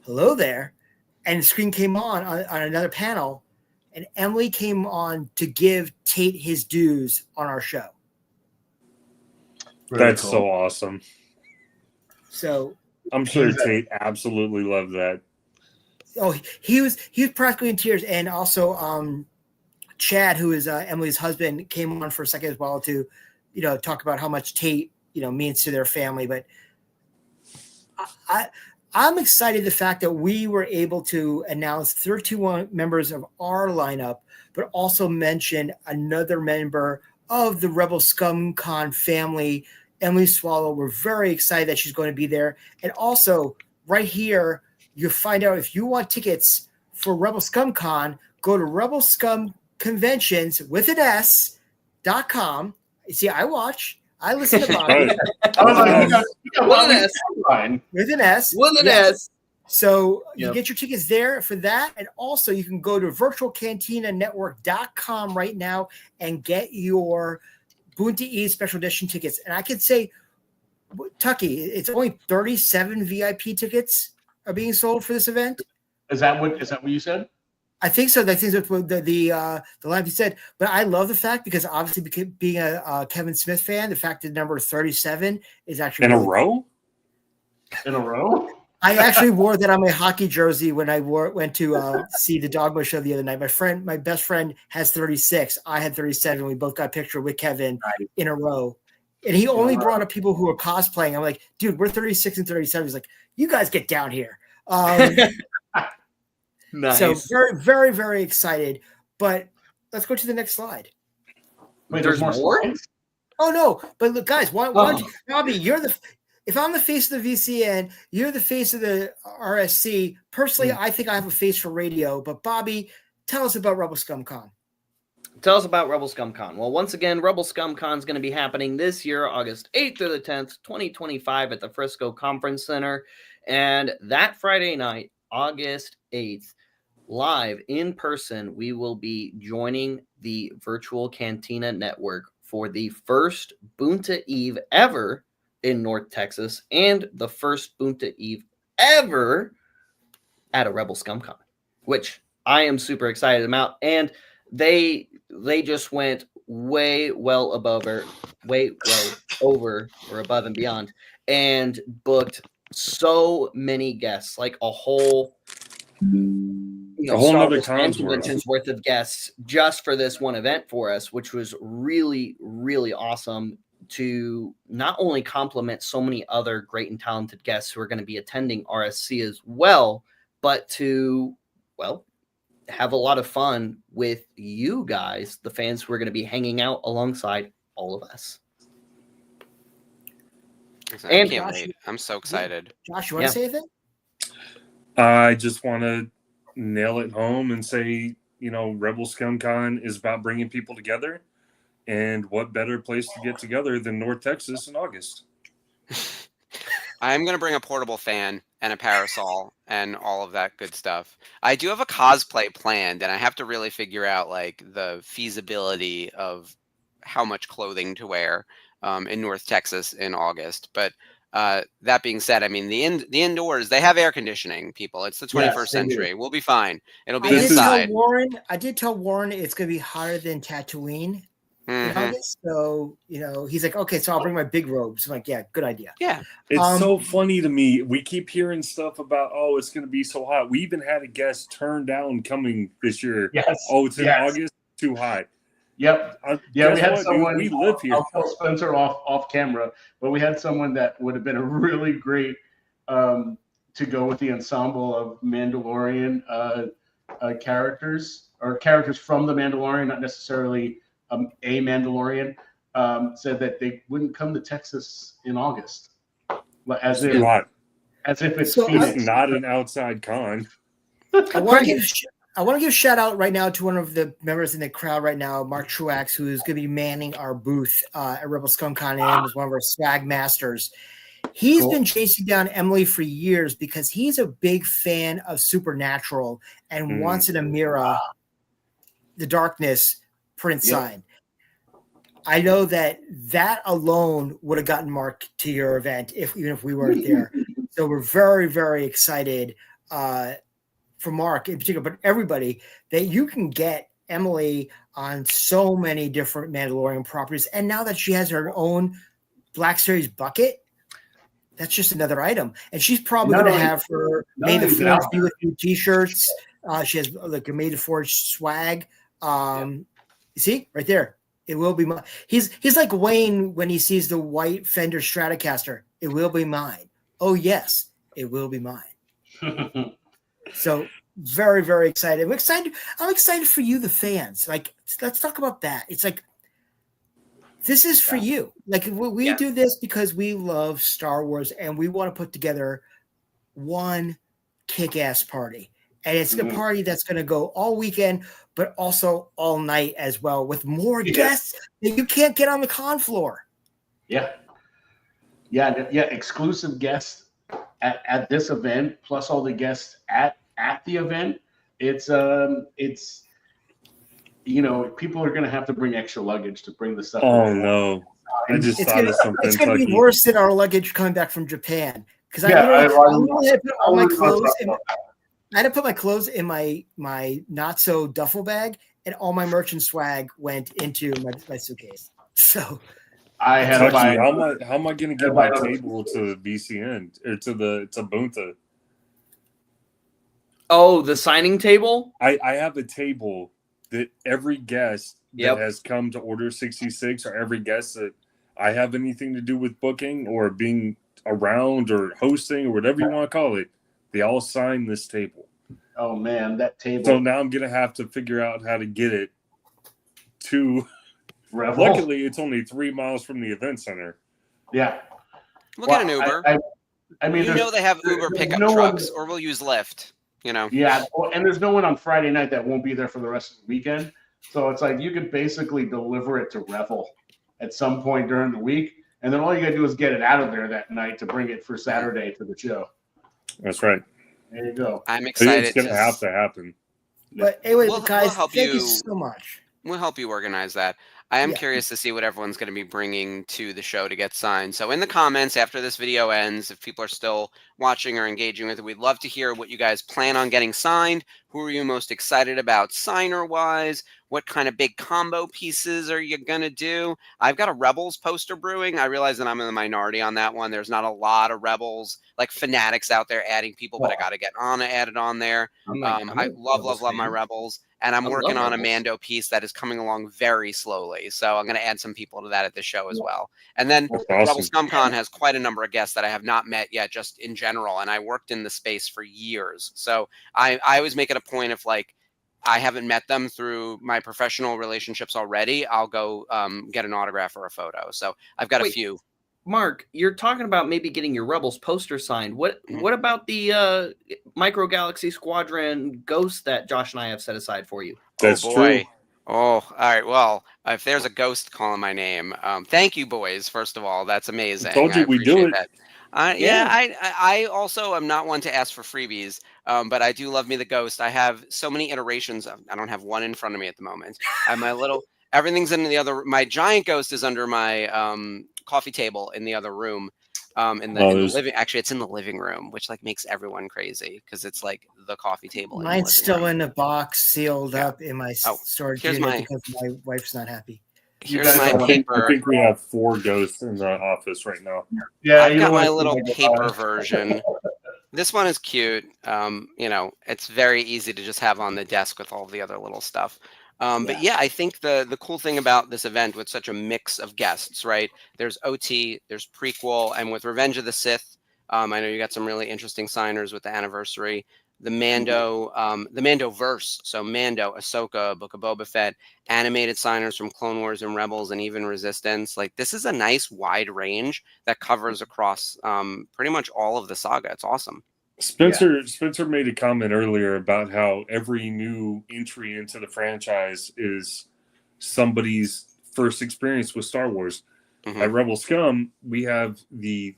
hello there. And the screen came on another panel, and Emily came on to give Tate his dues on our show. Really That's cool. so awesome. So I'm sure Tate absolutely loved that. Oh, he was practically in tears. And also Chad, who is Emily's husband, came on for a second as well to, talk about how much Tate, means to their family. But I'm excited the fact that we were able to announce 32 members of our lineup, but also mention another member of the Rebel Scum Con family, Emily Swallow. We're very excited that she's going to be there. And also, right here, you'll find out if you want tickets for Rebel Scum Con, go to Rebel Scum Conventions with an S.com. See, I watch. I listen to Bobby. With an S. With an S. So you get your tickets there for that. And also you can go to virtualcantinanetwork.com right now and get your Boonta Eve special edition tickets. And I could say, Tucky, it's only 37 VIP tickets are being sold for this event. Is that what you said? I think so. I think that's what the line you said. But I love the fact, because obviously being a Kevin Smith fan, the fact that number 37 is actually in a row. In a row. I actually wore that on my hockey jersey when I went to see the Dogma show the other night. My best friend has 36. I had 37. We both got a picture with Kevin in a row. And he only brought up people who were cosplaying. I'm like, dude, we're 36 and 37. He's like, you guys get down here. Nice. So very, very, very excited. But let's go to the next slide. Wait, there's more slides? Oh, no. But look, guys, Bobby, if I'm the face of the VCN, you're the face of the RSC. Personally, I think I have a face for radio. But Bobby, tell us about Rebel Scum Con. Tell us about Rebel Scum Con. Well, once again, Rebel Scum Con is going to be happening this year, August 8th through the 10th, 2025 at the Frisco Conference Center. And that Friday night, August 8th, live in person, we will be joining the Virtual Cantina Network for the first Boonta Eve ever in North Texas and the first Boonta Eve ever at a Rebel Scum Con, which I am super excited about. And they just went way over or above and beyond and booked so many guests, like a whole nother convention's worth of guests just for this one event for us, which was really, really awesome to not only compliment so many other great and talented guests who are going to be attending RSC as well, but to, have a lot of fun with you guys, the fans who are going to be hanging out alongside all of us. I can't wait. I'm so excited. Josh, you want to say anything? I just want to nail it home and say, Rebel Scum Con is about bringing people together. And what better place to get together than North Texas in August? I'm going to bring a portable fan and a parasol and all of that good stuff. I do have a cosplay planned, and I have to really figure out like the feasibility of how much clothing to wear in North Texas in August. But that being said, I mean, the indoors, they have air conditioning, people. It's the 21st century. We'll be fine. It'll be inside. I did tell Warren it's going to be hotter than Tatooine. In August, so he's like, okay, so I'll bring my big robes. I'm like, yeah, good idea. Yeah, it's so funny to me. We keep hearing stuff about, it's going to be so hot. We even had a guest turn down coming this year. Yes. It's in August, too hot. Yep. We had someone. We live here. I'll tell Spencer off camera, but we had someone that would have been a really great to go with the ensemble of Mandalorian characters or characters from the Mandalorian, not necessarily. A Mandalorian said that they wouldn't come to Texas in August, as if it's Phoenix. It's not an outside con. I want to give a shout out right now to one of the members in the crowd right now, Mark Truax, who is going to be manning our booth at Rebel Scum Con and is one of our swag masters. He's been chasing down Emily for years because he's a big fan of Supernatural and wants an Amira, the Darkness print sign. I know that alone would have gotten Mark to your event even if we weren't there. So we're very, very excited for Mark in particular, but everybody, that you can get Emily on so many different Mandalorian properties. And now that she has her own Black Series bucket, that's just another item. And she's probably going to have her May the 4th be with you t-shirts. She has like a May the 4th swag. You see right there, it will be mine. He's like Wayne when he sees the white Fender Stratocaster. It will be mine. Oh yes, it will be mine. So very, very excited. I'm excited for you, the fans. Like, let's talk about that. It's like, this is for you. Like we do this because we love Star Wars and we want to put together one kick-ass party. And it's a party that's going to go all weekend, but also all night as well, with more guests that you can't get on the con floor. Yeah. Exclusive guests at this event, plus all the guests at the event. It's people are going to have to bring extra luggage to bring the stuff. Oh no! I just thought of something. It's going to be worse than our luggage coming back from Japan because I had to put all my clothes in. I had to put my clothes in my not so duffel bag, and all my merchant swag went into my suitcase. So I had to buy. How am I going to get my table to VCN or to Bunta? Oh, the signing table? I have a table that every guest that has come to Order 66 or every guest that I have anything to do with booking or being around or hosting or whatever you want to call it, they all sign this table. Oh, man, that table. So now I'm going to have to figure out how to get it to Rebel. Luckily, it's only 3 miles from the event center. Yeah. We'll get an Uber. I mean, they have Uber pickup trucks, or we'll use Lyft. Yeah, and there's no one on Friday night that won't be there for the rest of the weekend. So it's like you could basically deliver it to Revel at some point during the week, and then all you got to do is get it out of there that night to bring it for Saturday to the show. That's right. There you go. I'm excited. It's going to have to happen. But anyway, guys, thank you so much. We'll help you organize that. I am curious to see what everyone's going to be bringing to the show to get signed. So in the comments after this video ends, if people are still watching or engaging with it, we'd love to hear what you guys plan on getting signed. Who are you most excited about signer-wise? What kind of big combo pieces are you going to do? I've got a Rebels poster brewing. I realize that I'm in the minority on that one. There's not a lot of Rebels, like fanatics out there adding people, but I got to get Anna added on there. I love my Rebels. And I'm working on a Mando piece that is coming along very slowly. So I'm going to add some people to that at the show as well. And then Rebel Scum Con has quite a number of guests that I have not met yet, just in general. And I worked in the space for years. So I always make it a point of like, I haven't met them through my professional relationships already. I'll go get an autograph or a photo. So I've got a few. Mark, you're talking about maybe getting your Rebels poster signed. What about the Micro Galaxy Squadron Ghost that Josh and I have set aside for you? That's boy. true. Oh, all right. Well, if there's a ghost calling my name, thank you, boys. First of all, that's amazing. I told you we do it. That. I also am not one to ask for freebies, but I do love me the ghost. I have so many iterations of. I don't have one in front of me at the moment. I have my little. Everything's in the other. My giant ghost is under my coffee table in the other room. In the living. Actually, it's in the living room, which like makes everyone crazy because it's like the coffee table. Mine's still in a box, sealed up in my storage here's unit because my wife's not happy. Here's my paper. I think we have 4 ghosts in the office right now. Yeah, I've got my little paper version. This one is cute. It's very easy to just have on the desk with all the other little stuff. But yeah, I think the cool thing about this event with such a mix of guests, right? There's OT, there's prequel, and with Revenge of the Sith, I know you got some really interesting signers with the anniversary. The Mando, the Mandoverse, so Mando, Ahsoka, Book of Boba Fett, animated signers from Clone Wars and Rebels, and even Resistance. Like this is a nice wide range that covers across pretty much all of the saga. It's awesome. Spencer made a comment earlier about how every new entry into the franchise is somebody's first experience with Star Wars. Mm-hmm. At Rebel Scum, I have the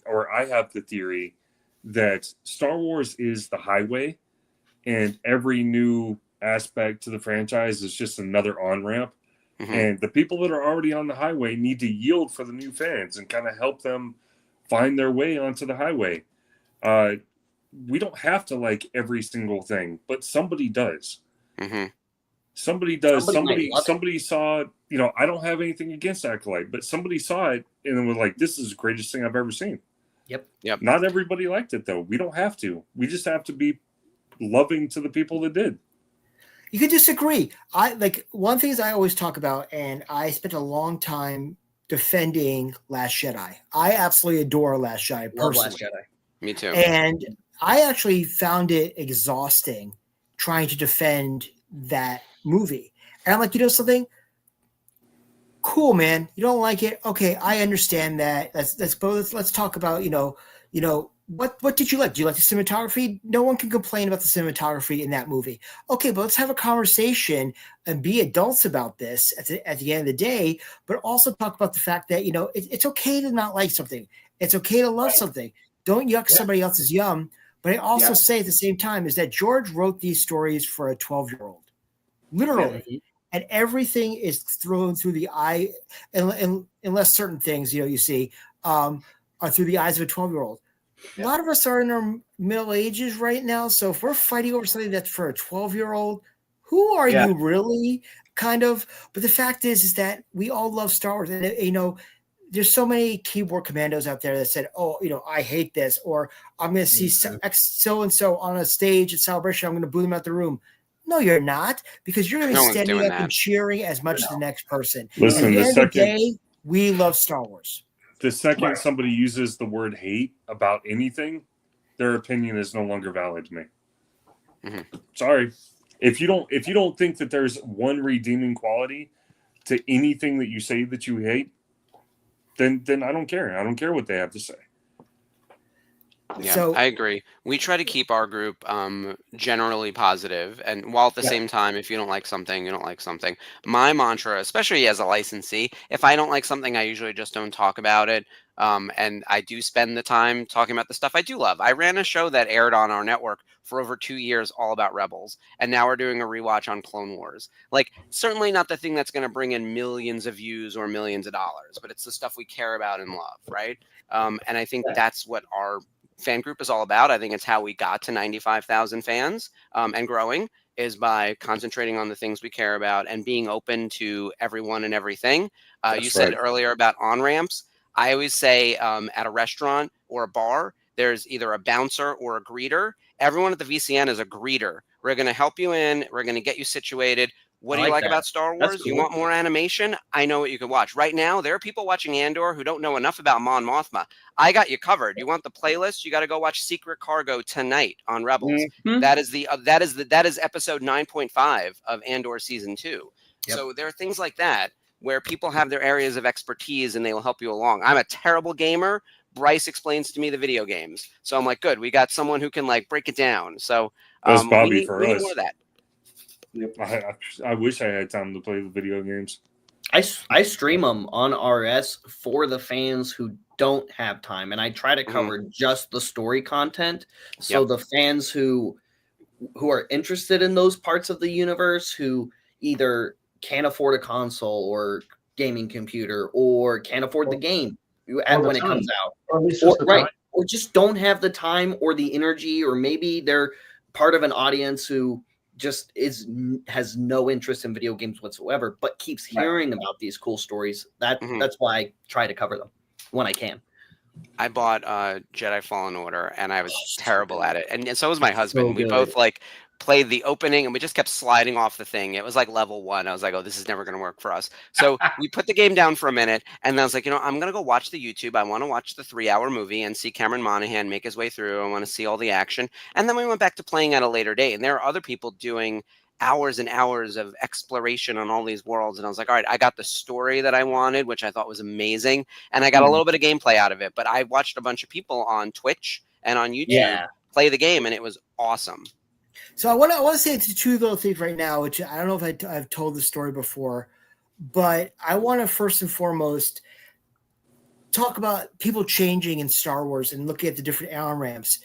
theory that Star Wars is the highway, and every new aspect to the franchise is just another on-ramp. Mm-hmm. And the people that are already on the highway need to yield for the new fans and kind of help them find their way onto the highway. We don't have to like every single thing, but somebody does. Mm-hmm. Somebody does. Somebody saw, I don't have anything against Acolyte, but somebody saw it and then was like, this is the greatest thing I've ever seen. Yep. Not everybody liked it though. We don't have to. We just have to be loving to the people that did. You could disagree. One thing I always talk about, and I spent a long time defending Last Jedi. I absolutely adore Last Jedi personally. Love Last Jedi. Me too. And I actually found it exhausting trying to defend that movie. And I'm like, something? Cool, man. You don't like it? Okay, I understand that. Let's talk about, what did you like? Do you like the cinematography? No one can complain about the cinematography in that movie. Okay, but let's have a conversation and be adults about this at the end of the day, but also talk about the fact that, it's okay to not like something. It's okay to love something. Don't yuck somebody else's yum. But I also say at the same time is that George wrote these stories for a 12-year-old. Literally. Yeah. And everything is thrown through the eye, and unless certain things, you see, are through the eyes of a 12-year-old. A lot of us are in our middle ages right now. So if we're fighting over something that's for a 12-year-old, who are you really? Kind of. But the fact is that we all love Star Wars. And, there's so many keyboard commandos out there that said, I hate this, or I'm going to see so-and-so on a stage at Celebration. I'm going to boo them out the room. No, you're not, because you're going to be standing up and cheering as much as the next person. Listen, at the end of the day, we love Star Wars. The second somebody uses the word hate about anything, their opinion is no longer valid to me. Mm-hmm. Sorry. If you don't think that there's one redeeming quality to anything that you say that you hate, then I don't care. I don't care what they have to say. Yeah, so, I agree. We try to keep our group generally positive, and while at the same time, if you don't like something, you don't like something. My mantra, especially as a licensee, if I don't like something, I usually just don't talk about it. And I do spend the time talking about the stuff I do love. I ran a show that aired on our network for over 2 years, all about Rebels, and now we're doing a rewatch on Clone Wars. Like, certainly not the thing that's going to bring in millions of views or millions of dollars, but it's the stuff we care about and love, right? And I think that's what our fan group is all about. I think it's how we got to 95,000 fans and growing, is by concentrating on the things we care about and being open to everyone and everything. You said earlier about on-ramps. I always say at a restaurant or a bar, there's either a bouncer or a greeter. Everyone at the VCN is a greeter. We're going to help you in. We're going to get you situated. What do you like about Star Wars? Cool. You want more animation? I know what you can watch. Right now, there are people watching Andor who don't know enough about Mon Mothma. I got you covered. You want the playlist? You got to go watch Secret Cargo tonight on Rebels. Mm-hmm. That is episode 9.5 of Andor season 2. Yep. So there are things like that. where people have their areas of expertise and they will help you along. I'm a terrible gamer. Bryce explains to me the video games. So I'm like, good, we got someone who can like break it down. So That's Bobby we for need us. more of that. Yep. I wish I had time to play the video games. I stream them on RS for the fans who don't have time, and I try to cover just the story content. So the fans who are interested in those parts of the universe, who either can't afford a console or gaming computer or can't afford the game when it comes out, or just don't have the time or the energy, or maybe they're part of an audience who just has no interest in video games whatsoever, but keeps hearing about these cool stories. That's why I try to cover them when I can. I bought Jedi Fallen Order, and I was terrible at it, and so was my husband. We both like played the opening, and we just kept sliding off the thing. It was like level 1. I was like, oh, this is never going to work for us. So we put the game down for a minute, and then I was like, I'm going to go watch the YouTube. I want to watch the 3-hour movie and see Cameron Monaghan make his way through. I want to see all the action. And then we went back to playing at a later date, and there are other people doing hours and hours of exploration on all these worlds. And I was like, all right, I got the story that I wanted, which I thought was amazing. And I got a little bit of gameplay out of it, but I watched a bunch of people on Twitch and on YouTube play the game, and it was awesome. So I want to say two little things right now, which I don't know if I've told the story before, but I want to first and foremost talk about people changing in Star Wars and looking at the different on-ramps.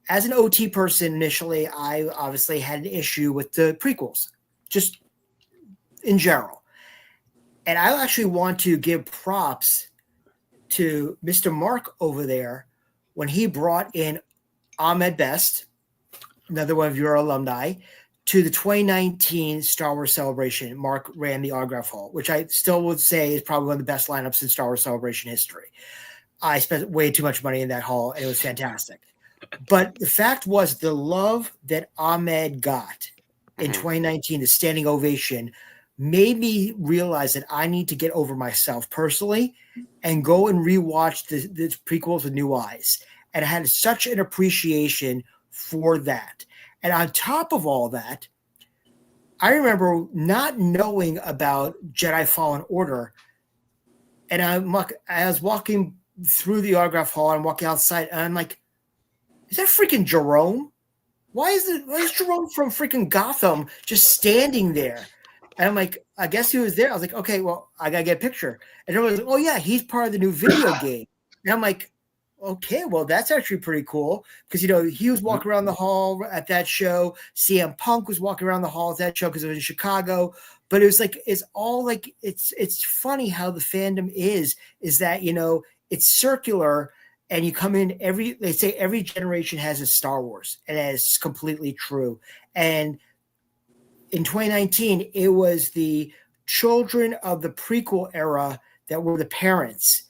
As an OT person, initially, I obviously had an issue with the prequels, just in general. And I actually want to give props to Mr. Mark over there when he brought in Ahmed Best, another one of your alumni, to the 2019 Star Wars Celebration. Mark ran the Autograph Hall, which I still would say is probably one of the best lineups in Star Wars Celebration history. I spent way too much money in that hall, and it was fantastic. But the fact was, the love that Ahmed got in 2019, the standing ovation, made me realize that I need to get over myself personally and go and rewatch the prequels with new eyes. And I had such an appreciation for that. And on top of all that, I remember not knowing about Jedi Fallen Order. And I was walking through the Autograph Hall and walking outside, and I'm like, is that freaking Jerome? Why is Jerome from freaking Gotham just standing there? And I'm like, I guess he was there. I was like, okay, well, I got to get a picture. And everyone's like, oh, yeah, he's part of the new video game. And I'm like, okay, well, that's actually pretty cool. Because, he was walking around the hall at that show. CM Punk was walking around the hall at that show because it was in Chicago. But it was like, it's all like, it's funny how the fandom is that, it's circular. And you come in they say every generation has a Star Wars, and that is completely true. And in 2019, it was the children of the prequel era that were the parents.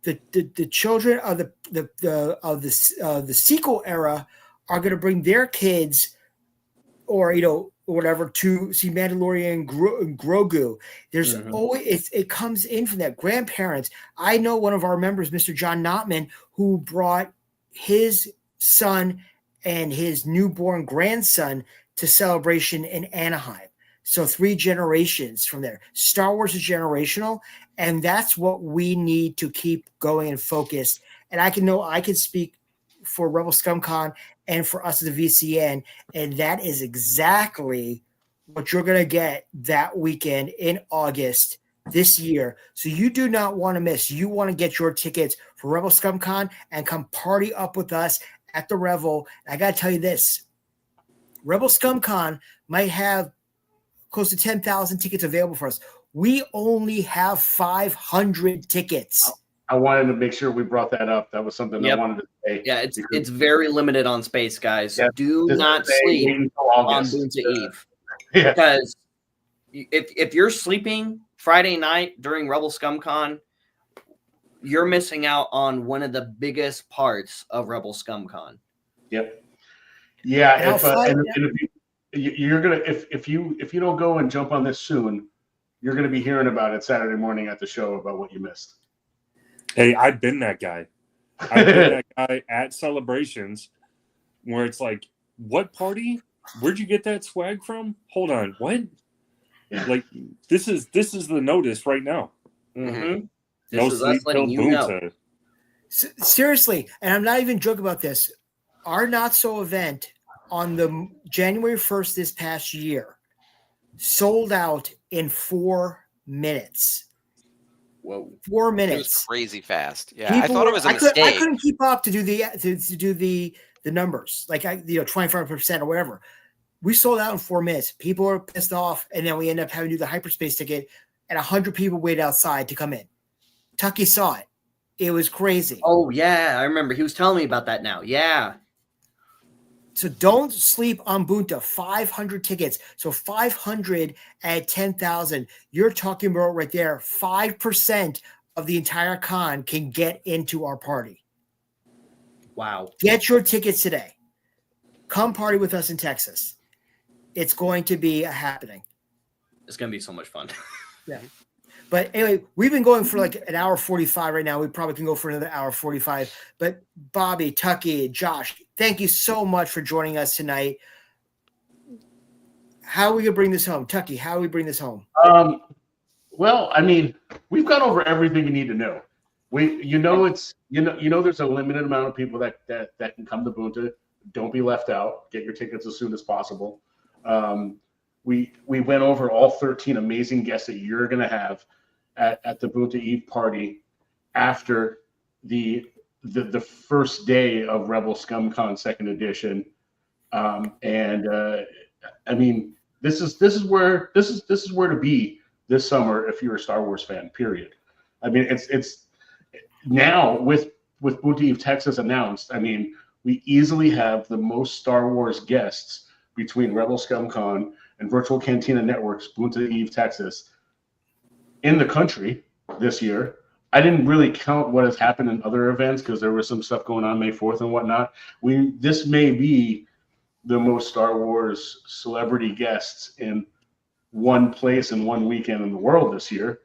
The children of the sequel era are going to bring their kids, or whatever, to see Mandalorian and Grogu. There's always it comes in from that. Grandparents. I know one of our members, Mr. John Notman, who brought his son and his newborn grandson to Celebration in Anaheim. So 3 generations from there. Star Wars is generational, and that's what we need to keep going and focus. And I can speak for Rebel Scum Con and for us as a VCN, and that is exactly what you're going to get that weekend in August this year. So you do not want to miss. You want to get your tickets for Rebel Scum Con and come party up with us at the Revel. And I got to tell you this, Rebel Scum Con might have close to 10,000 tickets available for us. We only have 500 tickets. I wanted to make sure we brought that up. That was something I wanted to say. Yeah, it's very limited on space, guys. Yep. Do not sleep on Boonta Eve. Yeah. Because if you're sleeping Friday night during Rebel Scum Con, you're missing out on one of the biggest parts of Rebel Scum Con. Yep. Yeah. If you don't go and jump on this soon, you're going to be hearing about it Saturday morning at the show about what you missed. Hey, I've been that guy. I've been that guy at celebrations where it's like, what party? Where'd you get that swag from? Hold on, what? Like this is the notice right now. Mm-hmm. No This is sleep us letting till you know. Boonta. Seriously, and I'm not even joking about this. Our Not So event on the January 1st this past year sold out in 4 minutes. Whoa. 4 It was minutes. crazy fast. Yeah, I thought it was a I mistake. couldn't keep up to do the numbers, like 25% or whatever. We sold out in 4 minutes. People are pissed off, and then we end up having to do the hyperspace ticket, and 100 people waited outside to come in. Tucky saw it. It was crazy. Oh yeah, I remember. He was telling me about that now. Yeah. So don't sleep on Boonta. 500 tickets. So 500 at 10,000. You're talking about right there. 5% of the entire con can get into our party. Wow. Get your tickets today. Come party with us in Texas. It's going to be a happening. It's gonna be so much fun. Yeah. But anyway, we've been going for like an hour 45 right now. We probably can go for another hour 45. But Bobby, Tucky, Josh, thank you so much for joining us tonight. How are we gonna bring this home? Tucky, how do we bring this home? Well, I mean, we've gone over everything you need to know. There's a limited amount of people that can come to Boonta. Don't be left out. Get your tickets as soon as possible. We went over all 13 amazing guests that you're going to have at the Boonta Eve party after the first day of Rebel Scum Con 2nd edition. I mean, this is where to be this summer if you're a Star Wars fan. Period. I mean, it's now with Boonta Eve Texas announced. I mean, we easily have the most Star Wars guests between Rebel Scum Con and Virtual Cantina Network's Boonta Eve Texas in the country this year. I didn't really count what has happened in other events because there was some stuff going on May 4th and whatnot. This may be the most Star Wars celebrity guests in one place and one weekend in the world this year.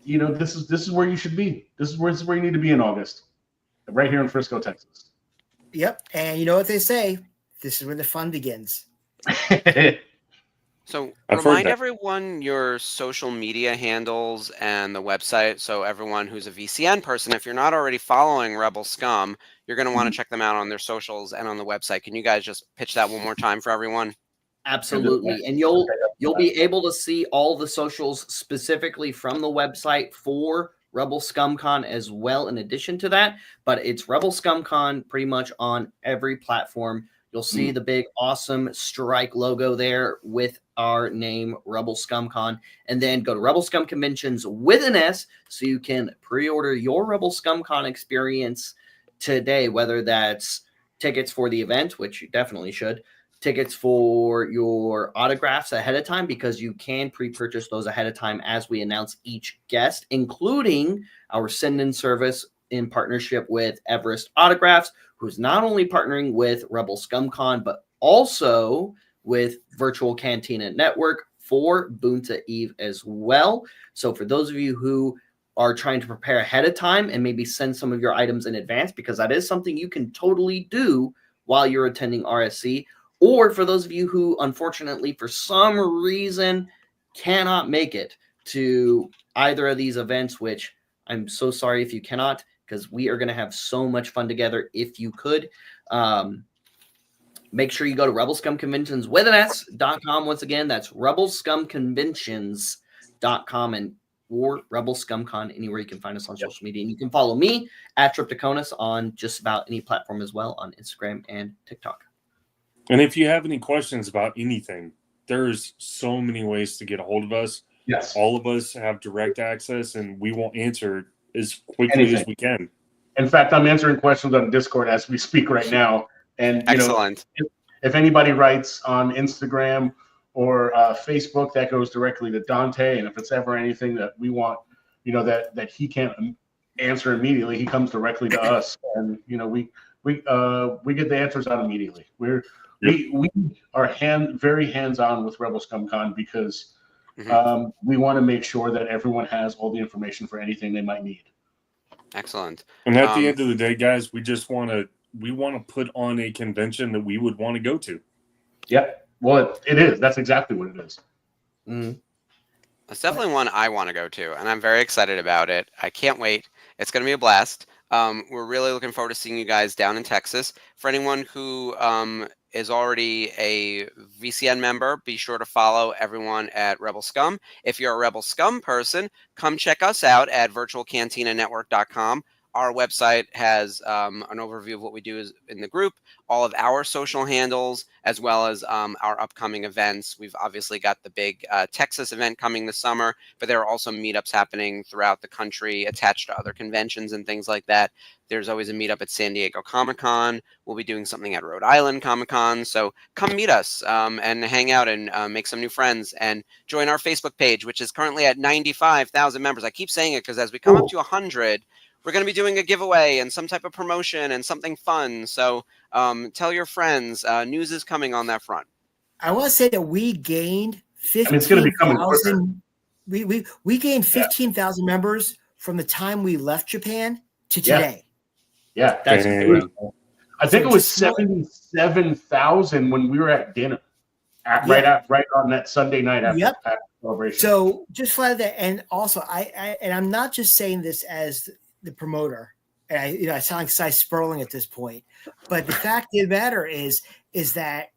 This is where you should be. This is where you need to be in August, right here in Frisco, Texas. Yep, and you know what they say. This is where the fun begins. So remind everyone your social media handles and the website. So everyone who's a VCN person, if you're not already following Rebel Scum, you're going to want to check them out on their socials and on the website. Can you guys just pitch that one more time for everyone? Absolutely. And you'll be able to see all the socials specifically from the website for Rebel Scum Con as well in addition to that. But it's Rebel Scum Con pretty much on every platform. You'll see the big, awesome strike logo there with our name, Rebel Scum Con. And then go to Rebel Scum Conventions with an S so you can pre-order your Rebel Scum Con experience today, whether that's tickets for the event, which you definitely should, tickets for your autographs ahead of time, because you can pre-purchase those ahead of time as we announce each guest, including our send-in service in partnership with Everest Autographs, who's not only partnering with Rebel Scum Con, but also with Virtual Cantina Network for Boonta Eve as well. So for those of you who are trying to prepare ahead of time and maybe send some of your items in advance, because that is something you can totally do while you're attending RSC, or for those of you who, unfortunately, for some reason, cannot make it to either of these events, which I'm so sorry if you cannot, because we are going to have so much fun together if you could. Make sure you go to rebelscumconventions.com. Once again, that's rebelscumconventions.com or Rebel Scum Con, anywhere you can find us on social media. And you can follow me at Triptychonis on just about any platform as well, on Instagram and TikTok. And if you have any questions about anything, there's so many ways to get a hold of us. Yes. All of us have direct access, and we will answer as quickly as we can. In fact, I'm answering questions on Discord as we speak right now. And Excellent. If anybody writes on Instagram or Facebook, that goes directly to Dante. And if it's ever anything that we want, that he can't answer immediately, he comes directly to us, and we get the answers out immediately. We are very hands-on with Rebel Scum Con because we want to make sure that everyone has all the information for anything they might need. Excellent. And at the end of the day, guys, we want to put on a convention that we would want to go to. Yep. Well, it is. That's exactly what it is. Mm. It's definitely one I want to go to, and I'm very excited about it. I can't wait. It's going to be a blast. We're really looking forward to seeing you guys down in Texas. For anyone who is already a VCN member, be sure to follow everyone at Rebel Scum. If you're a Rebel Scum person, come check us out at virtualcantinanetwork.com. Our website has an overview of what we do in the group, all of our social handles, as well as our upcoming events. We've obviously got the big Texas event coming this summer, but there are also meetups happening throughout the country attached to other conventions and things like that. There's always a meetup at San Diego Comic-Con. We'll be doing something at Rhode Island Comic-Con. So come meet us and hang out and make some new friends and join our Facebook page, which is currently at 95,000 members. I keep saying it because as we come up to 100, we're going to be doing a giveaway and some type of promotion and something fun. So tell your friends. News is coming on that front. I want to say that we gained 15,000. It's going to be coming quicker. We gained 15,000 members from the time we left Japan to today. Yeah, that's crazy. I think it was 77,000 when we were at dinner, right on that Sunday night after celebration. So just for that, and also I'm not just saying this as the promoter, and I sound like Cy Sperling at this point, but the fact of the matter is that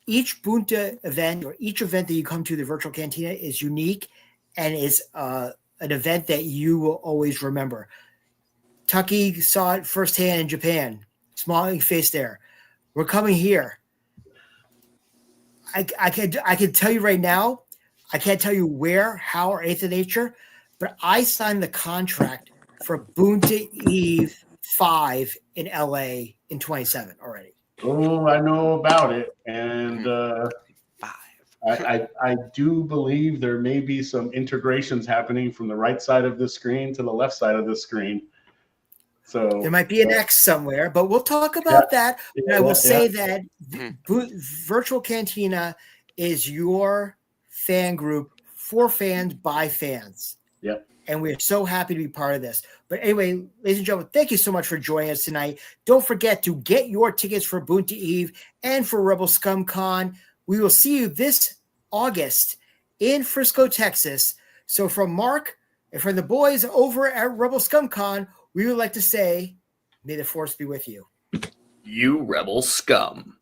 each Bunta event or each event that you come to the virtual cantina is unique and is an event that you will always remember. Tucky saw it firsthand in Japan, smiling face there. We're coming here. I can tell you right now, I can't tell you where, how, or anything of nature, but I signed the contract for Bunta Eve 5 in LA in 27 already. Oh, I know about it. And I do believe there may be some integrations happening from the right side of the screen to the left side of the screen. So there might be an X somewhere, but we'll talk about that. But I will say that Virtual Cantina is your fan group for fans by fans. Yep. And we're so happy to be part of this. But anyway, ladies and gentlemen, thank you so much for joining us tonight. Don't forget to get your tickets for Bunta Eve and for Rebel Scum Con. We will see you this August in Frisco, Texas. So from Mark and from the boys over at Rebel Scum Con, we would like to say, may the force be with you. You Rebel Scum.